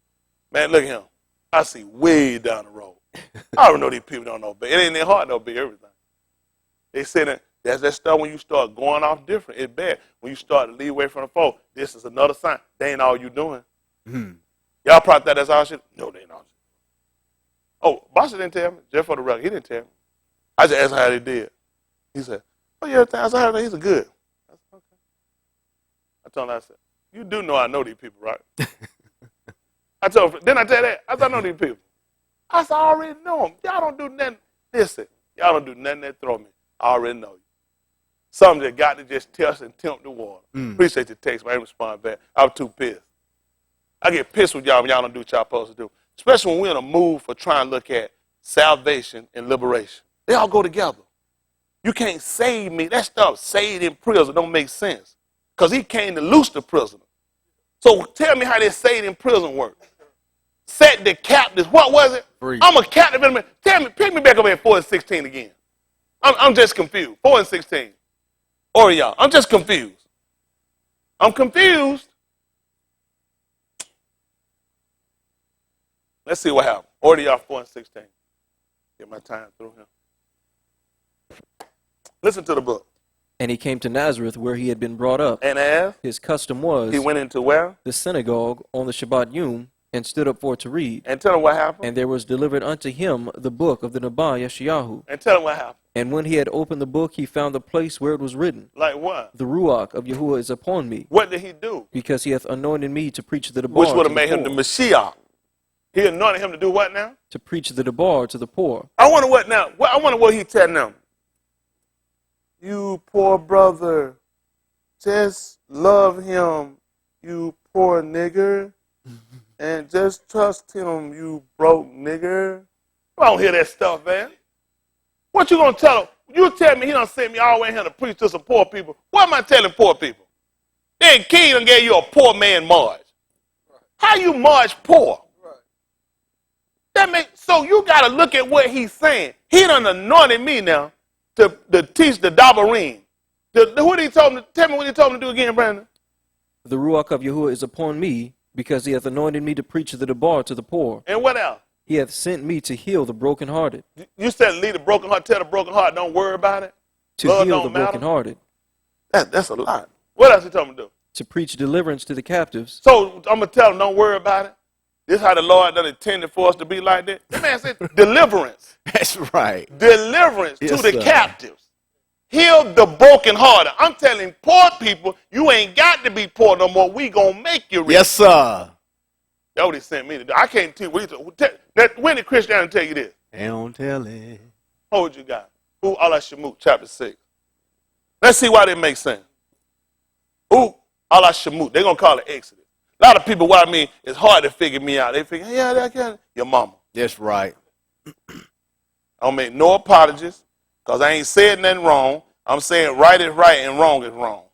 Man, look at him. I see way down the road. I already know these people don't obey. It ain't their heart to obey everything. They say that's that stuff when you start going off different. It's bad. When you start to leave away from the folk, this is another sign. They ain't all you doing. Y'all probably thought that's all shit. No, they ain't all shit. Oh, Bossa didn't tell me. Just for the record, he didn't tell me. I just asked how they did. He said, oh, yeah, I said, he's a good. I said, okay. I told him, I said, you do know I know these people, right? Didn't I tell you that? I said, I know these people. I said, I already know them. Y'all don't do nothing. Listen, y'all don't do nothing that throw me. I already know you. Some that got to just test and tempt the water. Appreciate the text, but I didn't respond back. I was too pissed. I get pissed with y'all when y'all don't do what y'all supposed to do. Especially when we're in a mood for trying to look at salvation and liberation. They all go together. You can't save me. That stuff saved in prison don't make sense. Because he came to loose the prisoner. So tell me how this saved in prison work. Set the captives. What was it? Free. I'm a captive. Tell me, pick me back up at 4 and 16 again. I'm just confused. 4 and 16. Or y'all, I'm just confused. I'm confused. Let's see what happened. Or y'all 4 and 16. Get my time through here. Listen to the book. And he came to Nazareth, where he had been brought up. And as His custom was he went into where? the synagogue on the Shabbat Yom, and stood up for to read. And tell him what happened. And there was delivered unto him the book of the Nehemiah Yeshayahu. And tell him what happened. And when he had opened the book, he found the place where it was written, Like what? The Ruach of Yahuwah is upon me, What did he do? because he hath anointed me to preach the Which debar would to have made the him the poor. Messiah. He anointed him to do what now? To preach the debar to the poor. I wonder what now. I wonder what he telling them. You poor brother, just love him, you poor nigger, and just trust him, you broke nigger. I don't hear that stuff, man. What you gonna tell him? You tell me he done sent me all the way here to preach to some poor people. What am I telling poor people? Then King done gave you a poor man march. How you march poor? So you got to look at what he's saying. He done anointed me now to teach the Dabarim. What he told me? Tell me what he told me to do again, Brandon. The Ruach of Yahuwah is upon me, because he hath anointed me to preach the debar to the poor. And what else? He hath sent me to heal the brokenhearted. You said lead the broken heart, tell the broken heart, don't worry about it. To Love heal don't the matter. brokenhearted. That's a lot. What else he told me to do? To preach deliverance to the captives. So I'm going to tell him, don't worry about it. This is how the Lord done intended for us to be like that. The man said deliverance. That's right. Deliverance Yes, to the sir. captives. Heal the brokenhearted. I'm telling poor people, you ain't got to be poor no more. We going to make you rich. Yes, sir. That's what he sent me to do. I can't tell you what he told. When did Christianity tell you this? They don't tell it. Hold you got. Ooh, Allah Shemut, chapter 6. Let's see why that makes sense. Ooh, Allah Shemut. They're going to call it Exodus. A lot of people, what I mean, it's hard to figure me out. They figure, yeah, that can. Your mama. That's right. I don't make no apologies because I ain't said nothing wrong. I'm saying right is right and wrong is wrong.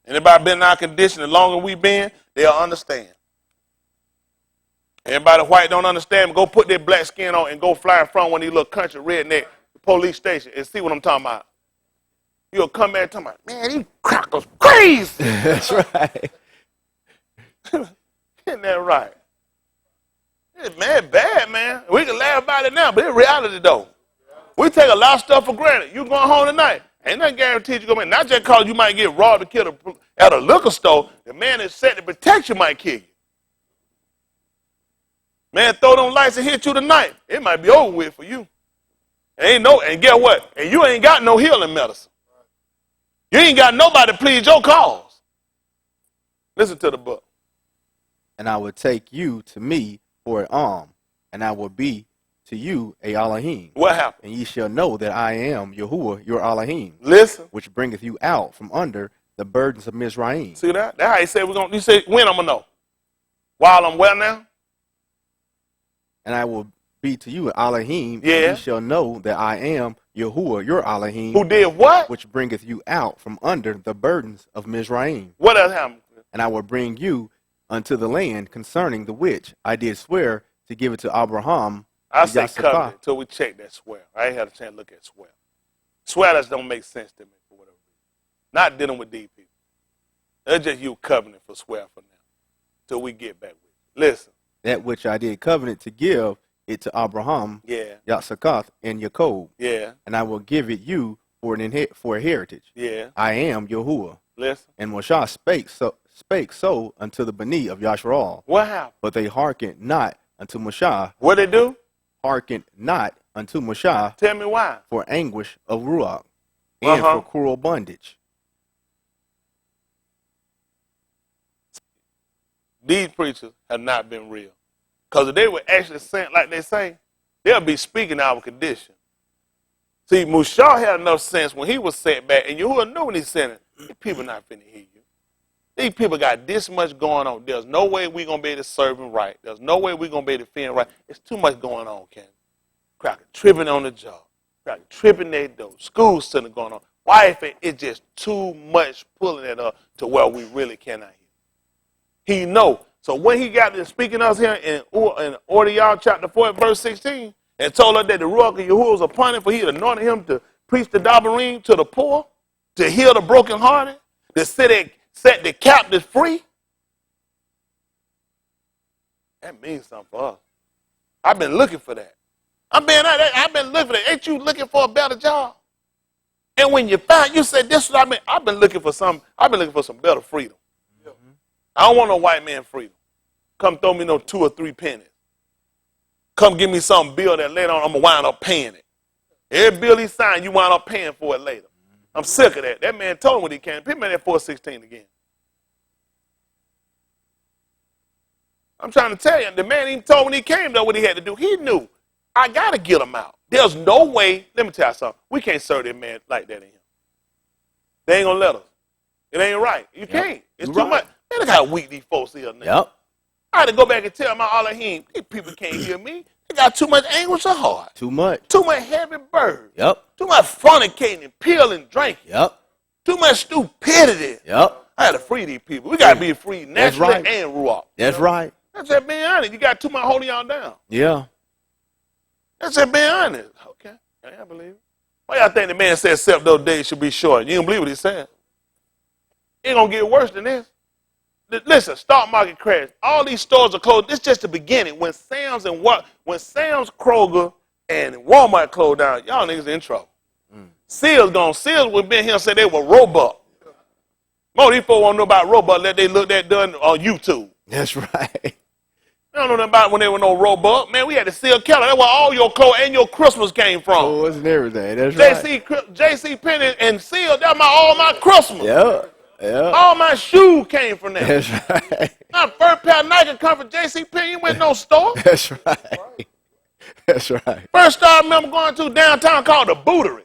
Anybody been in our condition, the longer we been, they'll understand. Anybody white don't understand, go put their black skin on and go fly in front of one of these little country redneck police station and see what I'm talking about. You'll come back and talk about, man, these crackers crazy. That's right. Isn't that right? Man, bad, man. We can laugh about it now, but it's reality, though. We take a lot of stuff for granted. You going home tonight. Ain't nothing guaranteed you going to not just because you might get robbed or killed at a liquor store. The man that's set to protect you might kill you. Man, throw them lights and hit you tonight. It might be over with for you. And guess what? And you ain't got no healing medicine. You ain't got nobody to plead your cause. Listen to the book. And I will take you to me for an arm, and I will be to you a Elohim. What happened? And ye shall know that I am Yahuwah, your Elohim, Listen. which bringeth you out from under the burdens of Mizraim. See that? That's how he said we're going to. He said, when I'm going to know? While I'm well now? And I will be to you an Elohim, Yeah. and ye shall know that I am Yahuwah, your Elohim, Who did what? which bringeth you out from under the burdens of Mizraim. What else happened? And I will bring you unto the land concerning the which I did swear to give it to Abraham. I and say Yasakah. covenant until we check that swear. I ain't had a chance to look at swear. Swear just don't make sense to me for whatever reason. Not dealing with these people. They're just you covenant for swear for now. Till we get back with it. Listen. That which I did covenant to give it to Abraham, Yeah. Yasakath, and Jacob, Yeah. and I will give it you for a heritage. Yeah. I am Yahuwah. Listen. And Moshe spake so unto the Bani of Yasharal, What happened? but they hearkened not unto Moshe, What they do? hearkened not unto Moshe Tell me why. for anguish of Ruach and for cruel bondage. These preachers have not been real. Because if they were actually sent like they say, they'll be speaking our condition. See, Mushah had enough sense when he was sent back, and Yahuwah knew when he sent it, these people not finna hear you. These people got this much going on. There's no way we're going to be able to serve him right. There's no way we're going to be able to feed him right. It's too much going on, Ken. Cracker tripping on the job. Cracker tripping their door. School center going on. Wife, it's just too much pulling it up to where we really cannot hear. He know. So when he got to speaking us here in Ordiyah chapter 4 verse 16 and told us that the Ruach of Yahuwah was upon him for he had anointed him to preach the Dabarim to the poor, to heal the brokenhearted, to set the captives free, that means something for us. I've been looking for that. I've been looking at. Ain't you looking for a better job? And when you find, you say, this is what I mean. I've been looking for some better freedom. I don't want no white man freedom. Come throw me no 2 or 3 pennies. Come give me some bill that later on I'm going to wind up paying it. Every bill he signed, you wind up paying for it later. I'm sick of that. That man told me when he came. Put me at 416 again. I'm trying to tell you, the man even told when he came, though, what he had to do. He knew, I got to get him out. There's no way, let me tell you something, we can't serve that man like that in here. They ain't going to let us. It ain't right. You can't. It's too much. Man, look how weak these folks is now. Yep. I had to go back and tell my Elohim, these people can't hear me. They got too much anguish of heart. Too much. Too much heavy burden. Yep. Too much fornicating and peeling, drinking. Yep. Too much stupidity. Yep. I had to free these people. We got to be free naturally right. and ruach. That's right. That's just being honest. You got too much holding y'all down. Yeah. That's just being honest. Okay. I believe it. Why y'all think the man said except those days should be short? You don't believe what he said. It ain't going to get worse than this. Listen, stock market crash. All these stores are closed. This is just the beginning. When Sam's, Kroger, and Walmart closed down, y'all niggas in trouble. Sears gone. Sears would been here and said they were robot. Most of these folks want to know about robot that they looked at done on YouTube. That's right. They don't know nothing about when there was no robot. Man, we had to seal Keller. That's where all your clothes and your Christmas came from. Oh, and everything. That's right. JC Penney and Sears, that's all my Christmas. Yeah. Yeah. All my shoes came from there. That's right. My first pair of Nike come from JC Penney. You went to no store. That's right. That's right. First store I remember going to downtown called the Bootery.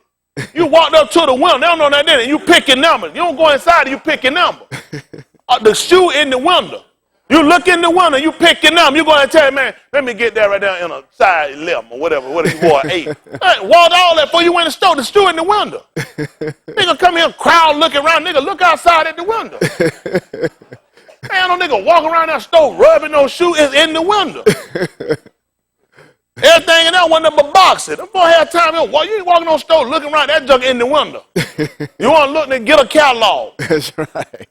You walked up to the window. They don't know that, did it? You pick your number. You don't go inside, you pick your number. The shoe in the window. You look in the window, you pick your number. You go and tell you, man, let me get that right there in a size 11 or whatever you wore, 8. Walked all that before you went to the store. The shoe in the window. Nigga come here, crowd looking around. Nigga, look outside at the window. Man, no nigga walk around that store rubbing no shoe is in the window. Everything in there wasn't but boxing. Them boy had time. You ain't walking on the store looking around that junk in the window. You want to look and get a catalog. That's right.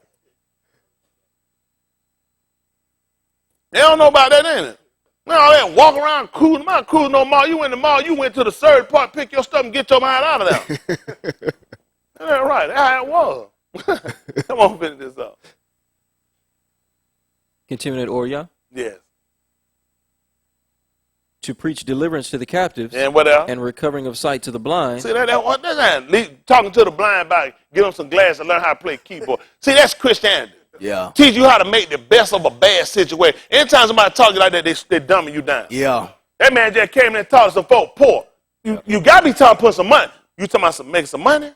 They don't know about that, ain't it? Man, all that walk around cruising. I'm not cruising no mall. You went to the mall. You went to the third part, pick your stuff and get your mind out of there. That's right. That's how it was. Come on, finish this up. Continuing at Oriah. Yes. To preach deliverance to the captives And what else? and recovering of sight to the blind. See, that's talking to the blind about give them some glasses and learn how to play keyboard. See, that's Christianity. Yeah. Teach you how to make the best of a bad situation. Anytime somebody talk to you like that, they dumbing you down. Yeah. That man just came in and taught some folk poor. You got to be trying to put some money. You talking about making some money?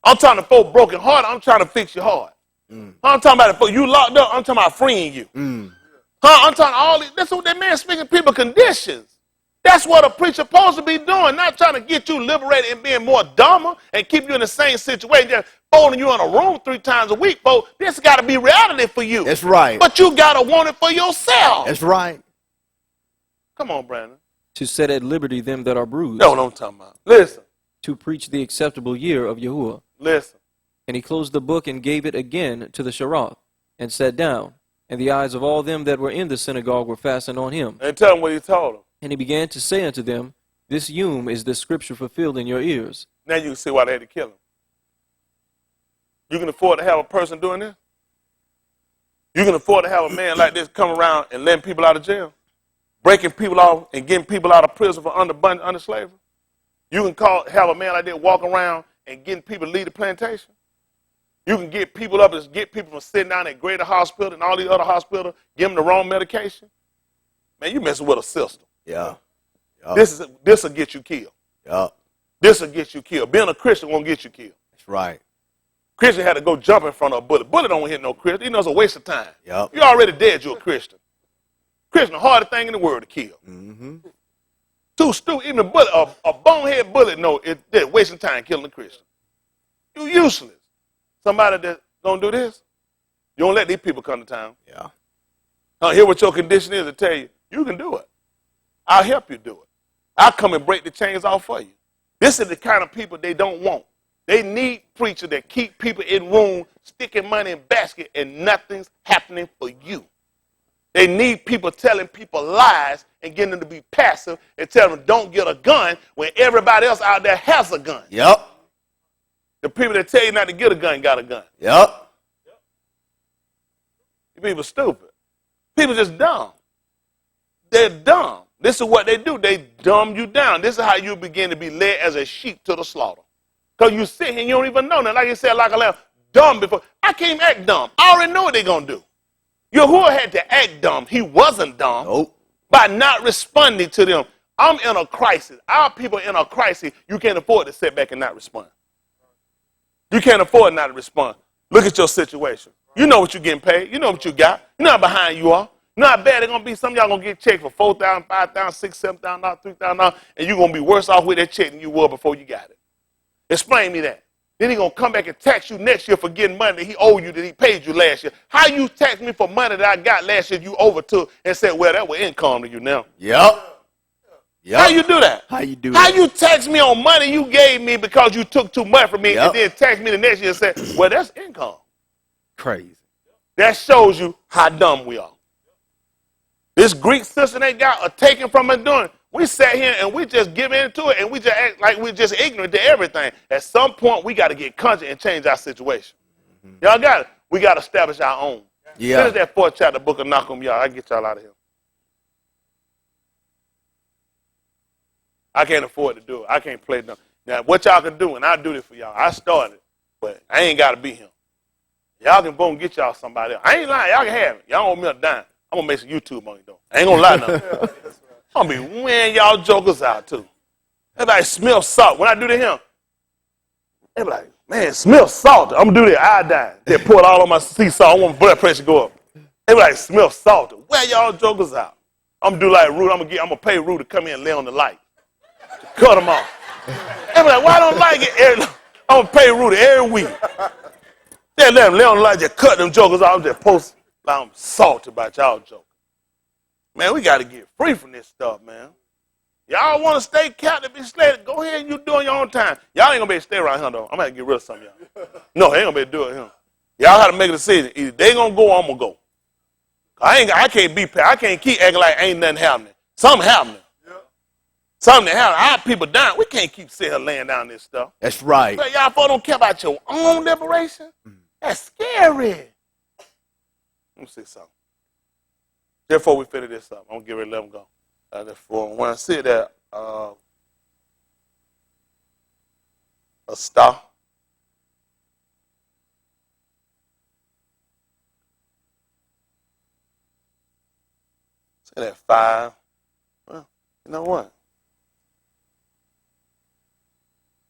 I'm talking to folk broken heart. I'm trying to fix your heart. I'm talking about it. You locked up. I'm talking about freeing you. I'm talking all this. That's what that man speaking people conditions. That's what a preacher supposed to be doing, not trying to get you liberated and being more dumber and keep you in the same situation, just folding you in a room 3 times a week, folks. This got to be reality for you. That's right. But you got to want it for yourself. That's right. Come on, Brandon. To set at liberty them that are bruised. Know what I'm talking about. Listen. To preach the acceptable year of Yahuwah. Listen. And he closed the book and gave it again to the Sharath, and sat down. And the eyes of all them that were in the synagogue were fastened on him. And tell them what he told them. And he began to say unto them, This is the scripture fulfilled in your ears. Now you can see why they had to kill him. You can afford to have a person doing this? You can afford to have a man like this come around and letting people out of jail? Breaking people off and getting people out of prison for under slavery? You can have a man like that walk around and getting people to leave the plantation? You can get people up and get people from sitting down at Greater Hospital and all these other hospitals, give them the wrong medication? Man, you messing with a system. Yeah. This will get you killed. Yeah. This will get you killed. Being a Christian won't get you killed. That's right. Christian had to go jump in front of a bullet. Bullet don't hit no Christian. You know it's a waste of time. Yep. You're already dead, you're a Christian. Christian, the hardest thing in the world to kill. Too stupid. Even a bonehead bullet, no, it's wasting time killing a Christian. You're useless. Somebody that don't do this, you don't let these people come to town. Yeah. Hear what your condition is and tell you, you can do it. I'll help you do it. I'll come and break the chains off for you. This is the kind of people they don't want. They need preachers that keep people in room, sticking money in basket, and nothing's happening for you. They need people telling people lies and getting them to be passive and telling them don't get a gun when everybody else out there has a gun. Yep. The people that tell you not to get a gun got a gun. Yep. You people stupid. People just dumb. They're dumb. This is what they do. They dumb you down. This is how you begin to be led as a sheep to the slaughter. Because you sit here and you don't even know that. Like you said, like a lamb, dumb before. I can't act dumb. I already know what they're going to do. Yahuwah had to act dumb. He wasn't dumb. Nope. By not responding to them. I'm in a crisis. Our people in a crisis. You can't afford to sit back and not respond. You can't afford not to respond. Look at your situation. You know what you're getting paid. You know what you got. You know how behind you are. You know how bad it's going to be. Some of y'all going to get checked for $4,000, $5,000, $6,000, $7,000, $3,000, and you're going to be worse off with that check than you were before you got it. Explain me that. Then he's going to come back and tax you next year for getting money that he owed you that he paid you last year. How you tax me for money that I got last year you overtook and said, well, that was income to you now? Yep. Yep. How you do that? How you do How that? you tax me on money you gave me because you took too much from me Yep. and then tax me the next year and say, well, that's income. Crazy. That shows you how dumb we are. This Greek system they got are taken from us doing. We sat here and we just give into it and we just act like we're just ignorant to everything. At some point, we got to get conscious and change our situation. Y'all got it? We got to establish our own. Yeah. Finish that 4th chapter, book of Nahum, y'all. I get y'all out of here. I can't afford to do it. I can't play dumb. Now, what y'all can do, and I'll do this for y'all. I started, but I ain't got to be him. Y'all can go and get y'all somebody else. I ain't lying. Y'all can have it. Y'all owe me a dime. I'm going to make some YouTube money, though. I ain't going to lie now. I'm going to be wearing y'all jokers out, too. Everybody smell salt. When I do to him, they be like, man, smell salt. I'm going to do that iodine. They pour it all on my sea salt. I want my blood pressure to go up. They be like, smell salt. Wear y'all jokers out. I'm going to do like Rude. I'm going to pay Rude to come in and lay on the light. Cut them off. They be like, why I don't like it? I'm going to pay Rude every week. They let them lay on the light, just cut them jokers off, just post. I'm salty about y'all jokers. Man, we got to get free from this stuff, man. Y'all want to stay captive, be slated, go ahead and you do it on your own time. Y'all ain't going to be able to stay around here, though. I'm going to get rid of some of y'all. No, they ain't going to be able to do it here. Y'all got to make a decision. Either they going to go or I'm going to go. I can't keep acting like ain't nothing happening. Something happening. Something happening. Our people down. We can't keep sitting here laying down this stuff. That's right. But y'all folks don't care about your own liberation? That's scary. Let me see something. Therefore, we finish this up. I'm going to get ready to let them go. When I see that, a star. Say that 5. Well, you know what?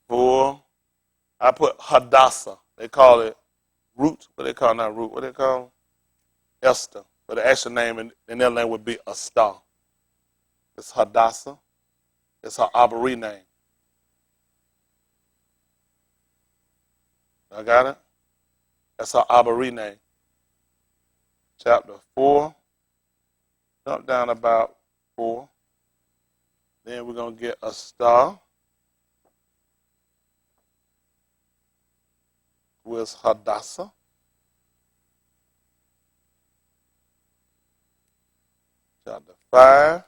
4. I put Hadassah. They call it root. What they call not root. What they call Esther. But the actual name in their language would be a star. It's Hadassah. It's her Abari name. I got it? That's her Abari name. Chapter 4. Jump down about 4. Then we're going to get a star. Who is Hadassah. Chapter 5.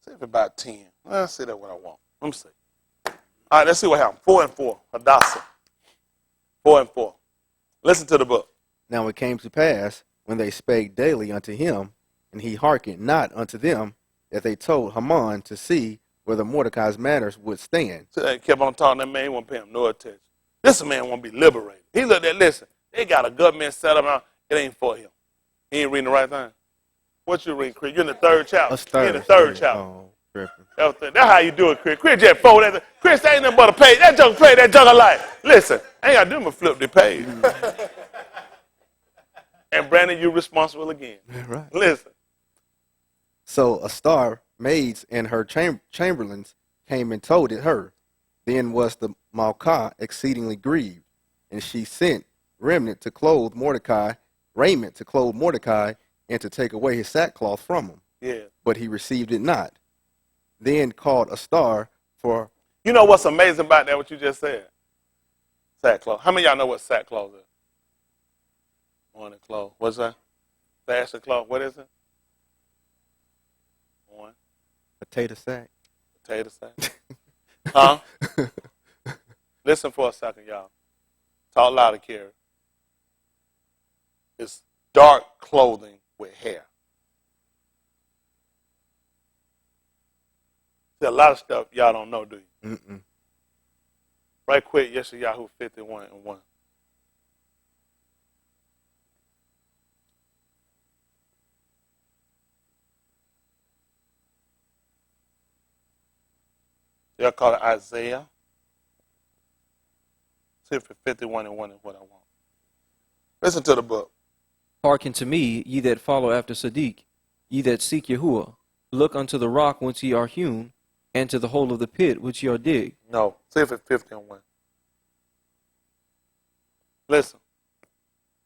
See if about 10. Let's see that what I want. Let me see. All right, let's see what happened. 4 and 4. Hadassah. 4 and 4. Listen to the book. Now it came to pass, when they spake daily unto him, and he hearkened not unto them, that they told Haman to see whether Mordecai's matters would stand. So they kept on talking. That man, he won't pay him no attention. This man want to be liberated. He looked at, listen, they got a government set up now. It ain't for him. He ain't reading the right thing. What you reading, Chris? You're in the 3rd chapter. You're in the 3rd chapter. Oh, tripping. That's how you do it, Chris. Chris just fold that. Chris ain't nothing but a page. That joke play, that joke of life. Listen, I ain't got to do but flip the page. And Brandon, you're responsible again. Right. Listen. So a star maids and her chamberlains came and told it her. Then was the Malkah exceedingly grieved, and she sent raiment to clothe Mordecai, and to take away his sackcloth from him. Yeah. But he received it not. Then called a star for... You know what's amazing about that, what you just said? Sackcloth. How many of y'all know what sackcloth is? Morning cloth. What's that? Fashion cloth. What is it? Potato sack. Potato sack. Huh? Listen for a second, y'all. Talk louder, Carrie. It's dark clothing with hair. See, a lot of stuff y'all don't know, do you? Mm-mm. Right quick, Yeshayahu 51:1. They'll call it Isaiah. See if 51:1 is what I want. Listen to the book. Hearken to me, ye that follow after Sadiq, ye that seek Yahuwah. Look unto the rock whence ye are hewn, and to the hole of the pit which ye are digged. No, see if it's 50:1. Listen.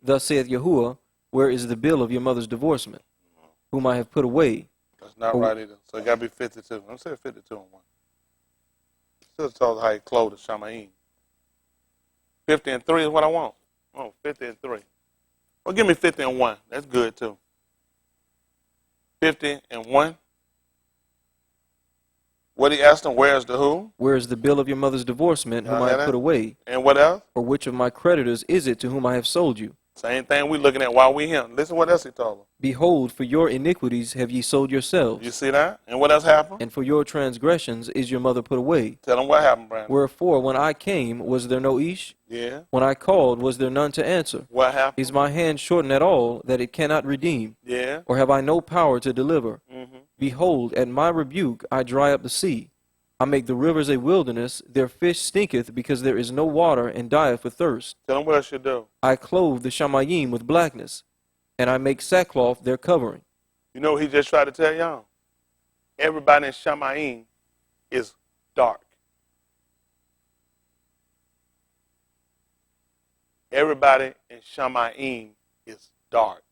Thus saith Yahuwah, where is the bill of your mother's divorcement, whom I have put away? That's not right either. So it got to be 52. Let me say 52:1. Still tells how he clothed the Shamaym. 50:3 is what I want. Oh, 50:3. Well, give me 50:1. That's good too. 50:1. What he asked him, where's the who? Where is the bill of your mother's divorcement, whom I have put away? And what else? For which of my creditors is it to whom I have sold you? Same thing we looking at while we here. Listen what else he told him. Behold, for your iniquities have ye sold yourselves. You see that? And what else happened? And for your transgressions is your mother put away. Tell him what happened, Brandon. Wherefore, when I came, was there no Ish? Yeah. When I called, was there none to answer? What happened? Is my hand shortened at all, that it cannot redeem? Yeah. Or have I no power to deliver? Mm-hmm. Behold, at my rebuke I dry up the sea. I make the rivers a wilderness, their fish stinketh, because there is no water, and dieth for thirst. Tell them what else you do. I clothe the Shamayim with blackness, and I make sackcloth their covering. You know what he just tried to tell y'all? Everybody in Shamaym is dark. Everybody in Shamaym is dark.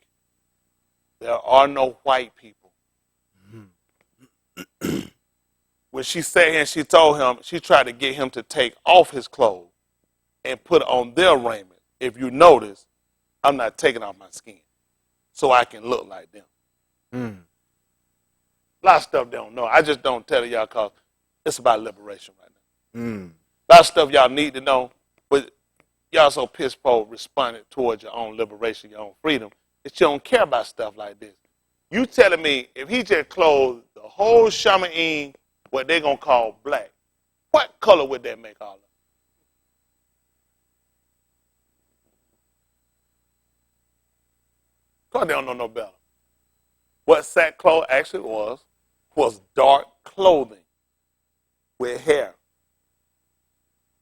There are no white people. When she sat here and she told him, she tried to get him to take off his clothes and put on their raiment. If you notice, I'm not taking off my skin so I can look like them. A lot of stuff they don't know. I just don't tell y'all because it's about liberation right now. A lot of stuff y'all need to know, but y'all so piss poor responding towards your own liberation, your own freedom, that you don't care about stuff like this. You telling me if he just clothed the whole Shamaym what they're going to call black, what color would that make all of them? Because they don't know no better. What sackcloth actually was dark clothing with hair.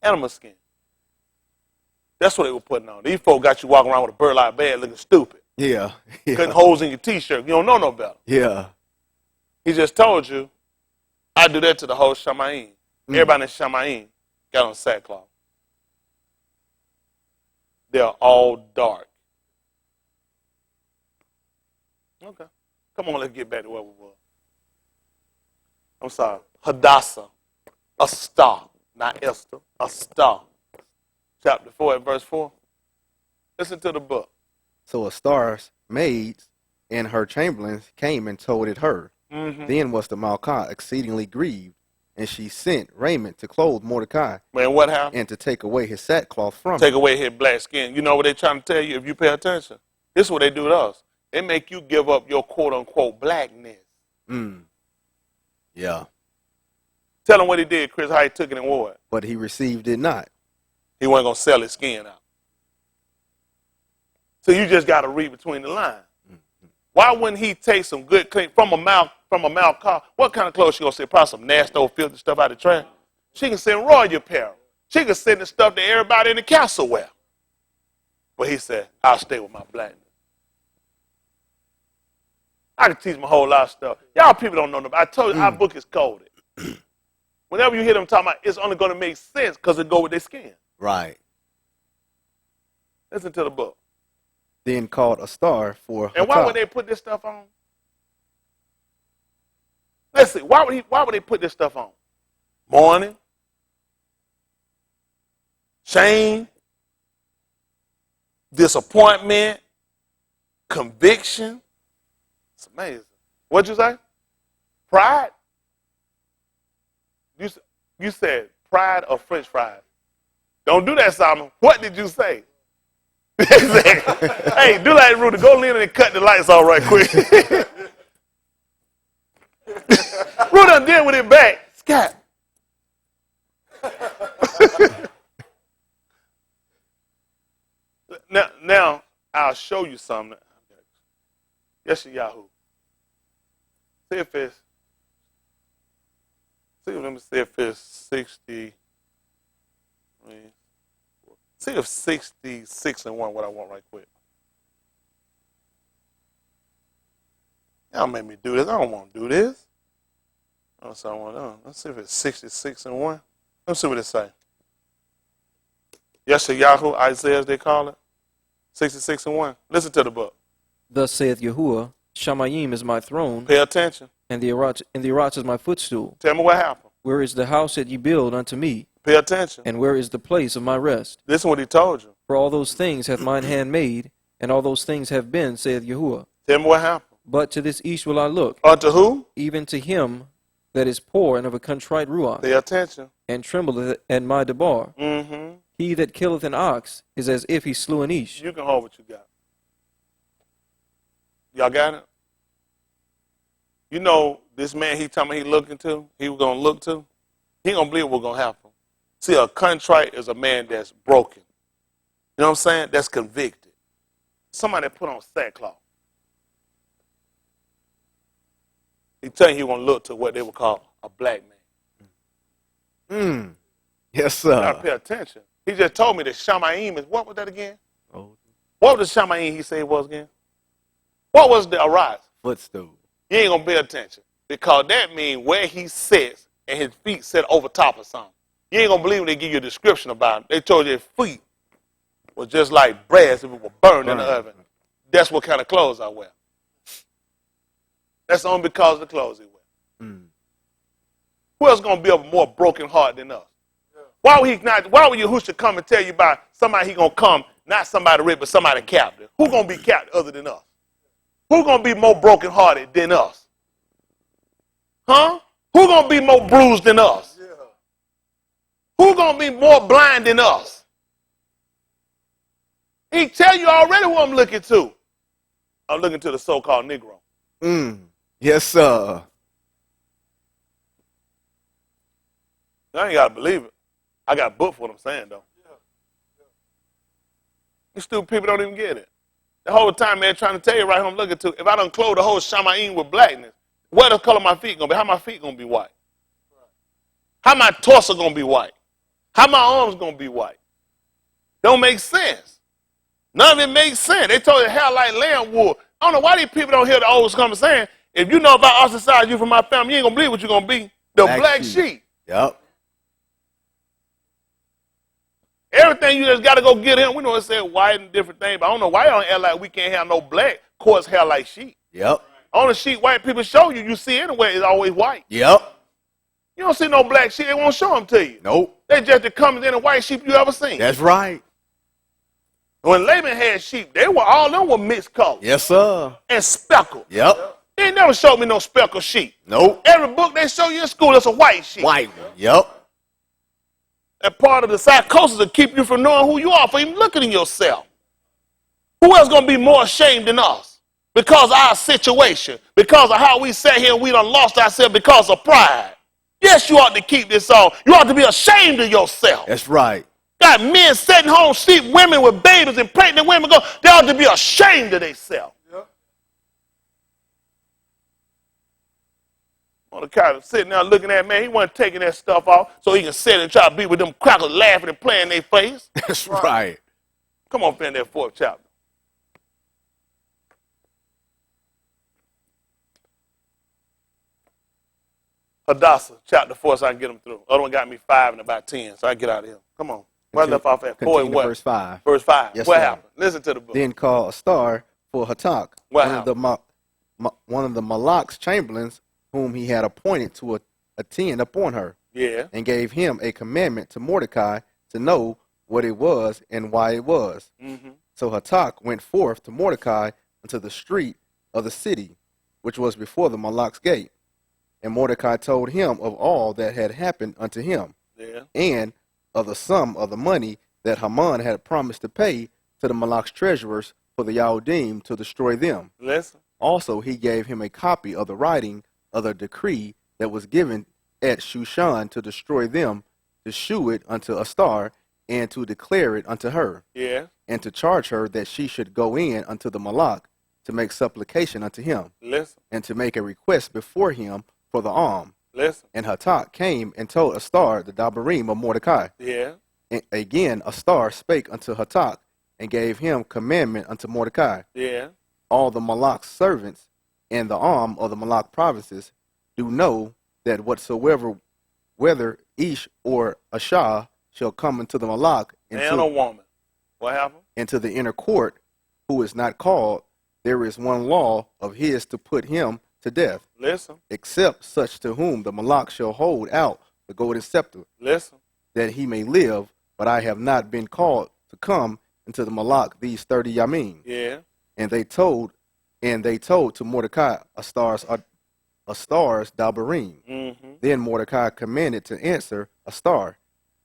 Animal skin. That's what they were putting on. These folks got you walking around with a burlap bag looking stupid. Yeah. Cutting holes in your T-shirt. You don't know no better. Yeah. He just told you, I do that to the whole Shamaym. Everybody in Shamaym got on sackcloth. They're all dark. Okay. Come on, let's get back to where we were. I'm sorry. Hadassah, a star, not Esther, a star. Chapter 4 and verse 4. Listen to the book. So a star's maids and her chamberlains came and told it her. Then was the Malchah exceedingly grieved, and she sent raiment to clothe Mordecai. Man, what happened? And to take away his sackcloth from Take him. away his black skin. You know what they're trying to tell you if you pay attention? This is what they do to us. They make you give up your quote-unquote blackness. Yeah. Tell him what he did, Chris, how he took it and wore it. But he received it not. He wasn't going to sell his skin out. So you just got to read between the lines. Why wouldn't he take some good clean from a Malchah? What kind of clothes she gonna say? Probably some nasty old filthy stuff out of the trash. She can send royal apparel. She can send the stuff that everybody in the castle wear. But he said, I'll stay with my blackness. I can teach them a whole lot of stuff. Y'all people don't know nothing. I told you our book is coded. Whenever you hear them talking about, it's only gonna make sense because it go with their skin. Right. Listen to the book. Then called a star for And why would they put this stuff on? Let's see. Why would they put this stuff on? Mourning, shame, disappointment, conviction. It's amazing. What'd you say? Pride? You said fried or French fries. Don't do that, Simon. What did you say? Hey, do like Rudy. Go in and cut the lights off right quick. Rudy done deal with it back. Scott. Now, I'll show you something. Yes, Yahoo. See if it's. Let me see if it's 60. See if 66 and 1 what I want right quick. Y'all made me do this. I don't want to do this. Let's see if it's 66 and 1. Let's see what it say. Yes, Yahoo, Isaiah as they call it. 66 and 1. Listen to the book. Thus saith Yahuwah, Shamayim is my throne, Pay attention. and the Iraq is my footstool. Tell me what happened. Where is the house that ye build unto me? Pay attention. And where is the place of my rest? Listen what he told you. For all those things hath mine hand made, and all those things have been, saith Yahuwah. Tell me what happened. But to this east will I look, Unto who? even to him that is poor and of a contrite ruach, Pay attention. and trembleth at my debar. Mm-hmm. He that killeth an ox is as if he slew an ish. You can hold what you got. Y'all got it? You know, this man he told me he was going to look to, he going to believe what's going to happen. See, a contrite is a man that's broken. You know what I'm saying? That's convicted. Somebody that put on sackcloth. He tell you he going to look to what they would call a black man. Yes, You got to sir. pay attention. He just told me that Shamaym is, what was that again? Oh, What was the Shamaym he said it was again? What was the arise? footstool. You ain't going to pay attention. Because that means where he sits and his feet sit over top of something. You ain't going to believe when they give you a description about him. They told you his feet was just like brass if it were burned in the oven. That's what kind of clothes I wear. That's only because of the clothes he wear. Who else going to be of a more broken heart than us? Why would Yahushua come and tell you about somebody he going to come, not somebody rich, but somebody captive? Who going to be captive other than us? Who going to be more brokenhearted than us? Huh? Who going to be more bruised than us? Who going to be more blind than us? He tell you already who I'm looking to. I'm looking to the so-called Negro. Yes, sir. I ain't got to believe it. I got a book for what I'm saying, though. These stupid people don't even get it. The whole time they're trying to tell you right who I'm looking to. If I don't clothe the whole Shamaym with blackness, what the color of my feet going to be? How my feet going to be white? How my torso going to be white? How my arms going to be white? Don't make sense. None of it makes sense. They told you hair like lamb wool. I don't know why these people don't hear the old come saying, if you know if I ostracize you from my family, you ain't going to believe what you're going to be. The black sheep. Yep. Everything you just got to go get him. We know it said white and different things, but I don't know why y'all don't act like we can't have no black coarse hair like sheep. Yep. On the sheep white people show you, you see anyway, it's always white. Yep. You don't see no black sheep, they won't show them to you. Nope. They just the coming in a white sheep you ever seen. That's right. When Laban had sheep, all of them were mixed colors. Yes, sir. And speckled. Yep. They never showed me no speckled sheep. Nope. Every book they show you in school, it's a white sheep. White one. Yep. And part of the psychosis will keep you from knowing who you are, for even looking at yourself. Who else going to be more ashamed than us? Because of our situation. Because of how we sat here and we done lost ourselves because of pride. Yes, you ought to keep this on. You ought to be ashamed of yourself. That's right. Got men sitting home, sheep, women with babies and pregnant women go, they ought to be ashamed of themselves. On the couch, sitting there looking at man, he wasn't taking that stuff off so he can sit and try to be with them crackers laughing and playing their face. That's right. Come on, finish that fourth chapter. Hadassah, chapter 4, so I can get them through. Other one got me 5 and about 10, so I get out of here. Come on. Where I left off at 4 and what? Verse 5. Verse 5. Yes, What sir. happened? Listen to the book. Then called a star for Hatak, What one of the Malak's chamberlains, whom he had appointed to attend upon her, Yeah. and gave him a commandment to Mordecai to know what it was and why it was. Mm-hmm. So Hatak went forth to Mordecai into the street of the city, which was before the Malak's gate. And Mordecai told him of all that had happened unto him, Yeah. and of the sum of the money that Haman had promised to pay to the Malak's treasurers for the Yahudim to destroy them. Listen. Also he gave him a copy of the writing of the decree that was given at Shushan to destroy them, to shew it unto Esther, and to declare it unto her, Yeah. and to charge her that she should go in unto the Malak to make supplication unto him, Listen. and to make a request before him for the arm. Listen. And Hatak came and told Esther the Dabarim of Mordecai. Yeah. And again Esther spake unto Hatak, and gave him commandment unto Mordecai. Yeah. All the Malak's servants and the arm of the Malak provinces do know that whatsoever, whether Ish or Ashah, shall come into the Malak, Man or woman. What happened? into the inner court, who is not called, there is one law of his to put him to death, Listen. except such to whom the Malak shall hold out the golden scepter, Listen. that he may live. But I have not been called to come into the Malak these 30 Yamim. Yeah. And they told to Mordecai Esther's Dabarim. Mm-hmm. Then Mordecai commanded to answer Esther,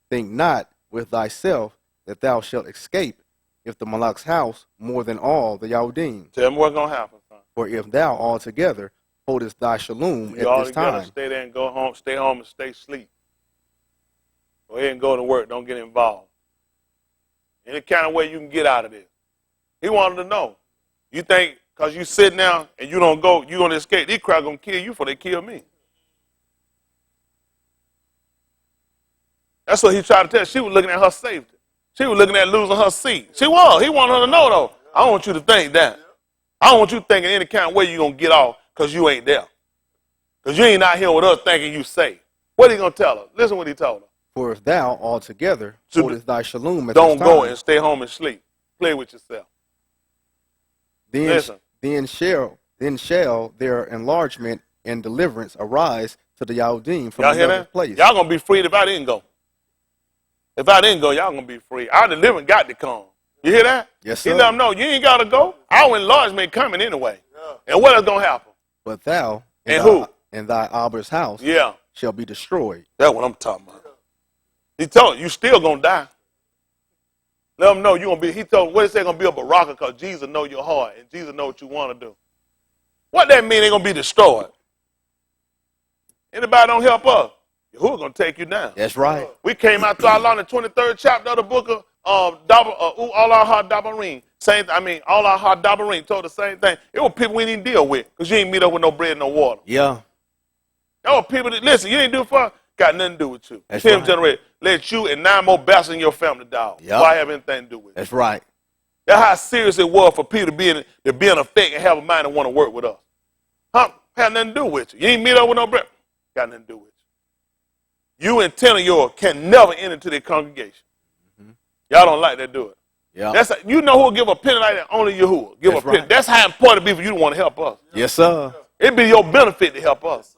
think not with thyself that thou shalt escape if the Malak's house more than all the Yahudim. Tell me what's going to happen, son. For if thou altogether holdest thy shalom You all at this together, time, stay there and go home. Stay home and stay asleep. Go ahead and go to work. Don't get involved. Any kind of way you can get out of this. He wanted to know. You think because you sitting down and you don't go, you're going to escape. These crowd going to kill you before they kill me. That's what he tried to tell. She was looking at her safety. She was looking at losing her seat. She was. He wanted her to know, though. I don't want you to think that. I don't want you thinking any kind of way you're going to get off because you ain't there. Because you ain't out here with us thinking you safe. What he going to tell her? Listen what he told her. for if thou altogether So holdest thy shalom at Don't this go time, and stay home and sleep. Play with yourself. Listen. then shall their enlargement and deliverance arise to the Yahudim from Y'all hear another that? place. Y'all going to be free if I didn't go. If I didn't go, y'all going to be free. Our deliverance got to come. You hear that? Yes, He sir. let them know, you ain't got to go. Our enlargement coming anyway. And what is going to happen? But thou And who? and thy Abba's house Yeah. shall be destroyed. That's what I'm talking about. He told you still going to die. Let them know you're going to be, he told, what is they going to be a baraka because Jesus know your heart and Jesus know what you want to do. What that mean they going to be destroyed? Anybody don't help us, who's going to take you down? That's right. We came out to our law in the 23rd chapter of the book of all our hard dabarim. All our hard dabarim told the same thing. It was people we didn't deal with because you ain't meet up with no bread and no water. Yeah. There were people that, listen, you ain't do it for, got nothing to do with you. That's Tim right. generated, let you and 9 more bastards in your family die. Yep. Why have anything to do with it? That's right. That's how serious it was for people to be in effect and have a mind and want to work with us. Huh? Had nothing to do with you. You ain't meet up with no bread. Got nothing to do with you. You and 10 of yours can never enter into their congregation. Mm-hmm. Y'all don't like that, do it. Yeah. You know who will give a penny like that? Only Yahuwah. Give That's a penny. right. That's how important it be for you to want to help us. Yes, sir. It be your benefit to help us.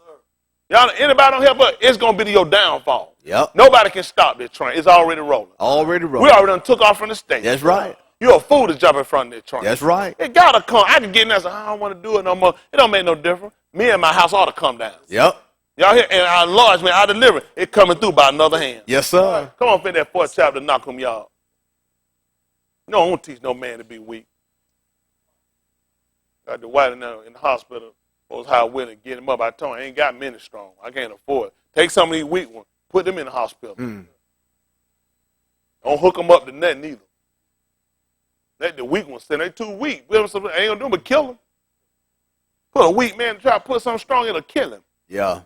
Y'all, anybody don't help us, it's going to be your downfall. Yep. Nobody can stop this train. It's already rolling. Already We rolling. already done took off from the station. That's right. You're a fool to jump in front of that train. That's right. It got to come. I can get in there and say, I don't want to do it no more. It don't make no difference. Me and my house ought to come down. Yep. Y'all hear? And our enlargement, our deliverance, it coming through by another hand. Yes, sir. Come on, fit that 4th chapter, knock them y'all. No, I won't teach no man to be weak. Got the white in the hospital. Was how I went and get him up. I told him I ain't got many strong. I can't afford it. Take some of these weak ones, put them in the hospital. Don't hook them up to nothing either. Let the weak ones stand. They too weak. I ain't gonna do them but kill them. Put a weak man to try to put something strong, it'll kill him. Yeah.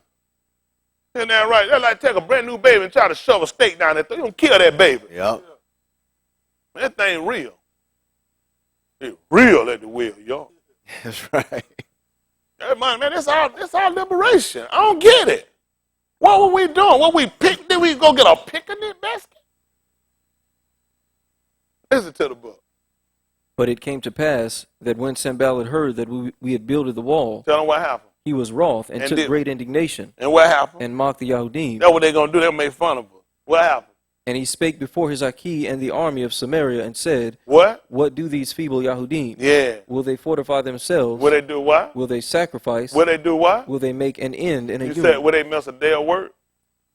Isn't that right? That's like take a brand new baby and try to shove a stake down there. You don't kill that baby. Yep. That thing real. It's real at the wheel, y'all. That's right. Hey, man, that's our liberation. I don't get it. What were we doing? What we picked? Did we go get a picnic basket? Listen to the book. But it came to pass that when Sanballat heard that we had builded the wall, Tell them what happened. he was wroth and, And took did- great indignation And what happened? and mocked the Yahudim. That's what they're going to do. They'll make fun of us. What happened? And he spake before his Ahky and the army of Samaria, and said, What? What do these feeble Yahudim? Yeah. Will they fortify themselves? Will they do what? Will they sacrifice? Will they do what? Will they make an end in a You yom? said, will they miss a day of work?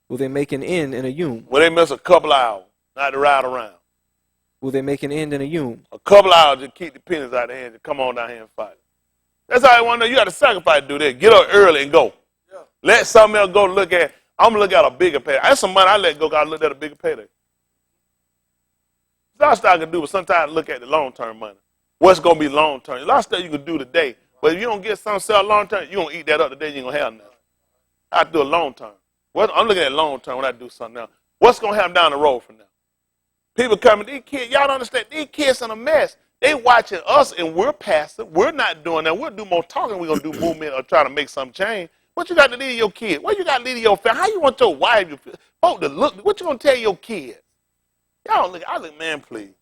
Will they make an end in a yom? Will they miss a couple hours, not to ride around? Will they make an end in a yom? A couple hours to keep the pennies out of their hands and come on down here and fight. That's how I want to know. You got to sacrifice to do that. Get up early and go. Yeah. Let something else go look at. I'm going to look at a bigger payday. That's some money I let go because I looked at a bigger payday. There's a lot of stuff I can do, but sometimes look at the long-term money. What's going to be long-term? There's a lot of stuff you can do today, but if you don't get something sell long-term, you're going to eat that up today, you ain't going to have nothing. I have to do a long-term. I'm looking at long-term when I do something else. What's going to happen down the road from now? People coming, these kids, y'all don't understand, these kids in a mess. They watching us and we're passive. We're not doing that. We'll do more talking. We're going to do movement or try to make some change. What you got to lead to your kids? What you got to lead to your family? How you want your wife, your folk to look? What you going to tell your kids? Y'all don't look. I look, man, please.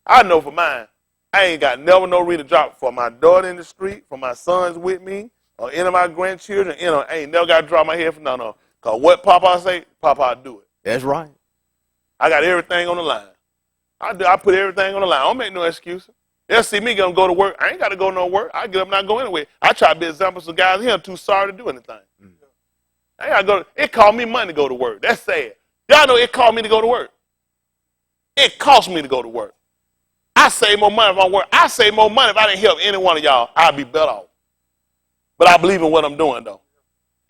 I know for mine, I ain't got never no reason to drop for my daughter in the street, for my sons with me, or any of my grandchildren. You know, I ain't never got to drop my head for none of them. Because what Papa say, Papa do it. That's right. I got everything on the line. I put everything on the line. I don't make no excuses. They'll see me gonna go to work. I ain't got to go no work. I get up and I go anyway. I try to be examples of guys here too sorry to do anything. I ain't got to go. It cost me money to go to work. That's sad. Y'all know it cost me to go to work. It cost me to go to work. I save more money if I work. I save more money if I didn't help any one of y'all. I'd be better off. But I believe in what I'm doing though.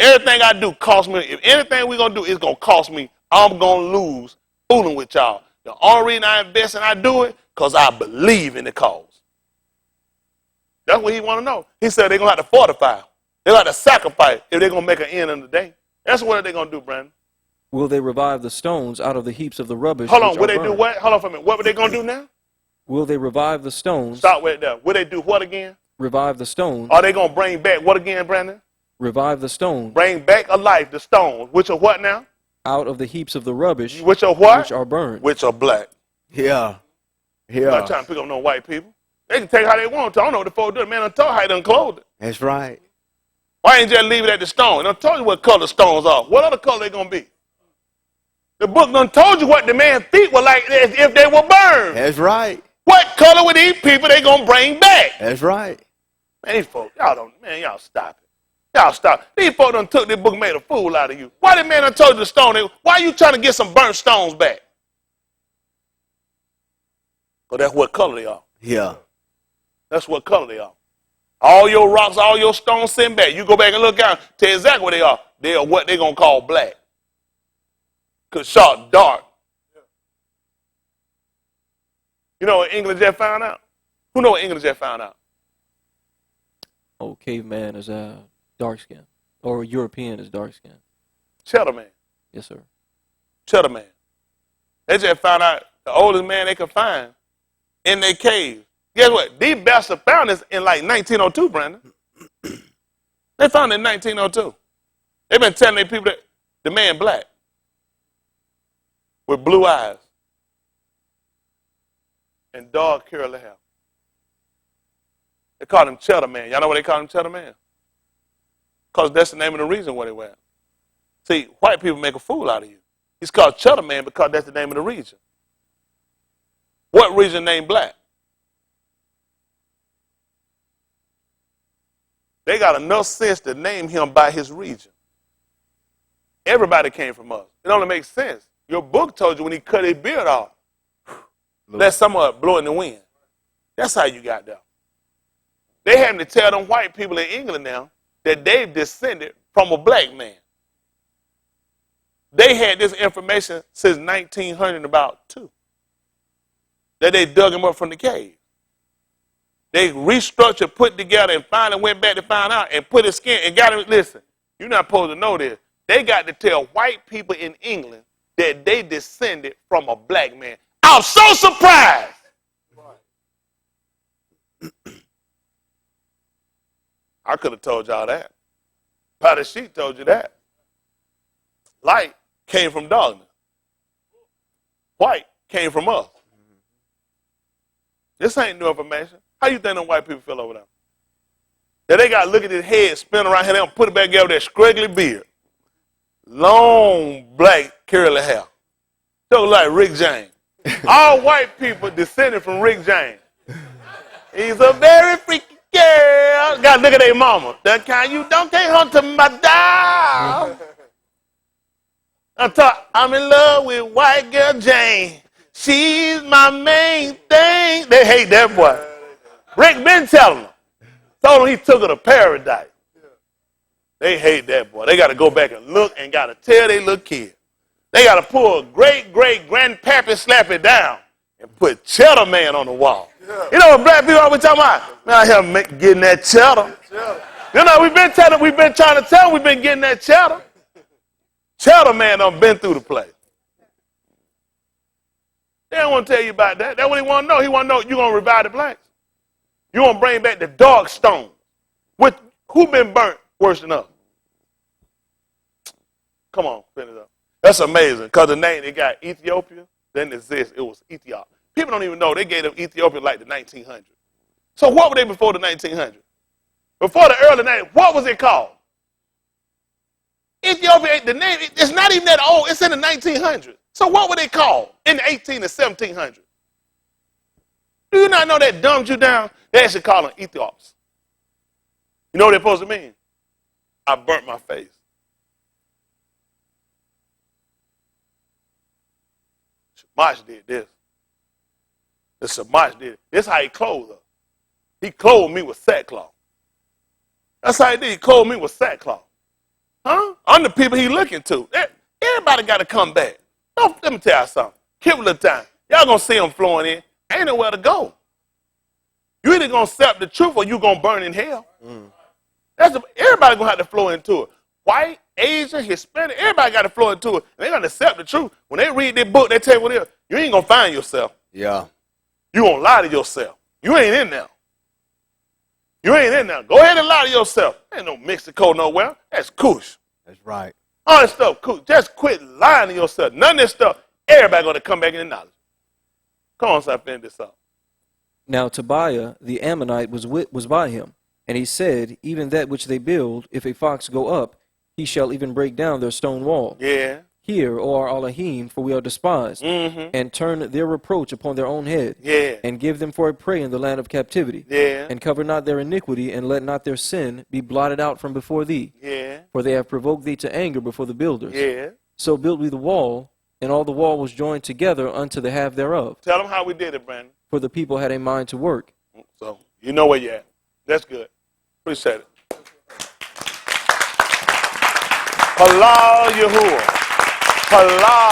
Everything I do costs me. If anything we're gonna do is gonna cost me, I'm gonna lose fooling with y'all. The only reason I invest and I do it, because I believe in the cause. That's what he want to know. He said they're going to have to fortify. They're going to have to sacrifice if they're going to make an end of the day. That's what they're going to do, Brandon. Will they revive the stones out of the heaps of the rubbish? Hold on, will they do what? Hold on for a minute. What were they going to do now? Will they revive the stones? Stop right there. Will they do what again? Revive the stones. Are they going to bring back what again, Brandon? Revive the stones. Bring back alive the stones, which are what now? Out of the heaps of the rubbish. Which are what? Which are burned. Which are black. Yeah. I'm not trying to pick up no white people. They can take how they want to. I don't know what the folks do. The man done told how he done clothed it. That's right. Why ain't just leave it at the stone? It done told you what color stones are. What other color they going to be? The book done told you what the man's feet were like if they were burned. That's right. What color were these people they going to bring back? That's right. Man, these folks, y'all stop it. Y'all stop. These folks done took this book and made a fool out of you. Why the man done told you the stone? Why are you trying to get some burnt stones back? Because that's what color they are. Yeah. That's what color they are. All your rocks, all your stones sent back. You go back and look out, tell you exactly what they are. They are what they're going to call black. Because sharp, dark. You know what England just found out? Who know what England just found out? Oh, caveman is dark skin. Or European is dark skin. Cheddar man. Yes, sir. Cheddar man. They just found out the oldest man they could find in their cave. Guess what? These bastards found this in like 1902, Brandon. They found it in 1902. They've been telling their people that the man black with blue eyes and dark curly hair. They called him Cheddar Man. Y'all know why they call him Cheddar Man? Because that's the name of the reason why they wear. See, white people make a fool out of you. He's called Cheddar Man because that's the name of the region. What region named black? They got enough sense to name him by his region. Everybody came from us. It only makes sense. Your book told you when he cut his beard off, let some of it blow in the wind. That's how you got there. They having to tell them white people in England now that they've descended from a black man. They had this information since 1900 about two. That they dug him up from the cave. They restructured, put together, and finally went back to find out and put his skin and got him. Listen, you're not supposed to know this. They got to tell white people in England that they descended from a black man. I'm so surprised. I could have told y'all that. Patty Sheet told you that. Light came from darkness. White came from us. This ain't new information. How you think them white people feel over there? That they got to look at his head, spin around here, and put it back together with that scraggly beard. Long, black, curly hair. Look like Rick James. All white people descended from Rick James. He's a very freaky girl. Gotta look at their mama. The kind you don't take home to my dog. I'm in love with white girl Jane. She's my main thing. They hate that boy. Rick been telling them. Told him he took her to paradise. They hate that boy. They got to go back and look and got to tell their little kid. They got to pull a great-great-grandpappy, slap it down, and put Cheddar Man on the wall. Yeah. You know what black people always talking about? Man, I here getting that cheddar. You know, we've been trying to tell them we've been getting that cheddar. Cheddar Man done been through the place. They don't want to tell you about that. That's what he want to know. He want to know you going to revive the blacks. You want to bring back the dark stone. Who been burnt worse than us? Come on, finish up. That's amazing because the name they got Ethiopia, then it was Ethiopia. People don't even know they gave them Ethiopia like the 1900s. So what were they before the 1900s? Before the early 90s, what was it called? Ethiopia, the name, it's not even that old. It's in the 1900s. So what were they called in the 18 and 1700s? Do you not know that dumbed you down? They actually call them Ethiops. You know what they're supposed to mean? I burnt my face. Shamash did this. The Shamash did it. This is how he clothed us. He clothed me with sackcloth. That's how he did. He clothed me with sackcloth. Huh? I'm the people he looking to. Everybody got to come back. Let me tell you something. Give a little time. Y'all going to see them flowing in. Ain't nowhere to go. You either going to accept the truth or you going to burn in hell. Everybody going to have to flow into it. White, Asian, Hispanic, everybody got to flow into it. And they got to accept the truth. When they read their book, they tell you what it is. You ain't going to find yourself. Yeah. You going to lie to yourself. You ain't in there. You ain't in there. Go ahead and lie to yourself. Ain't no Mexico nowhere. That's Kush. That's right. All that stuff, Kush. Just quit lying to yourself. None of this stuff, everybody going to come back in the knowledge. Come on, so I finish this up. Now Tobiah the Ammonite was by him, and he said, even that which they build, if a fox go up, he shall even break down their stone wall. Yeah. Hear, O our Elohim, for we are despised, and turn their reproach upon their own head, and give them for a prey in the land of captivity, and cover not their iniquity, and let not their sin be blotted out from before thee, for they have provoked thee to anger before the builders. So built we the wall, and all the wall was joined together unto the half thereof. Tell them how we did it, Brandon. For the people had a mind to work. So, you know where you're at. That's good. Appreciate it. Halal Yahuwah. Halal.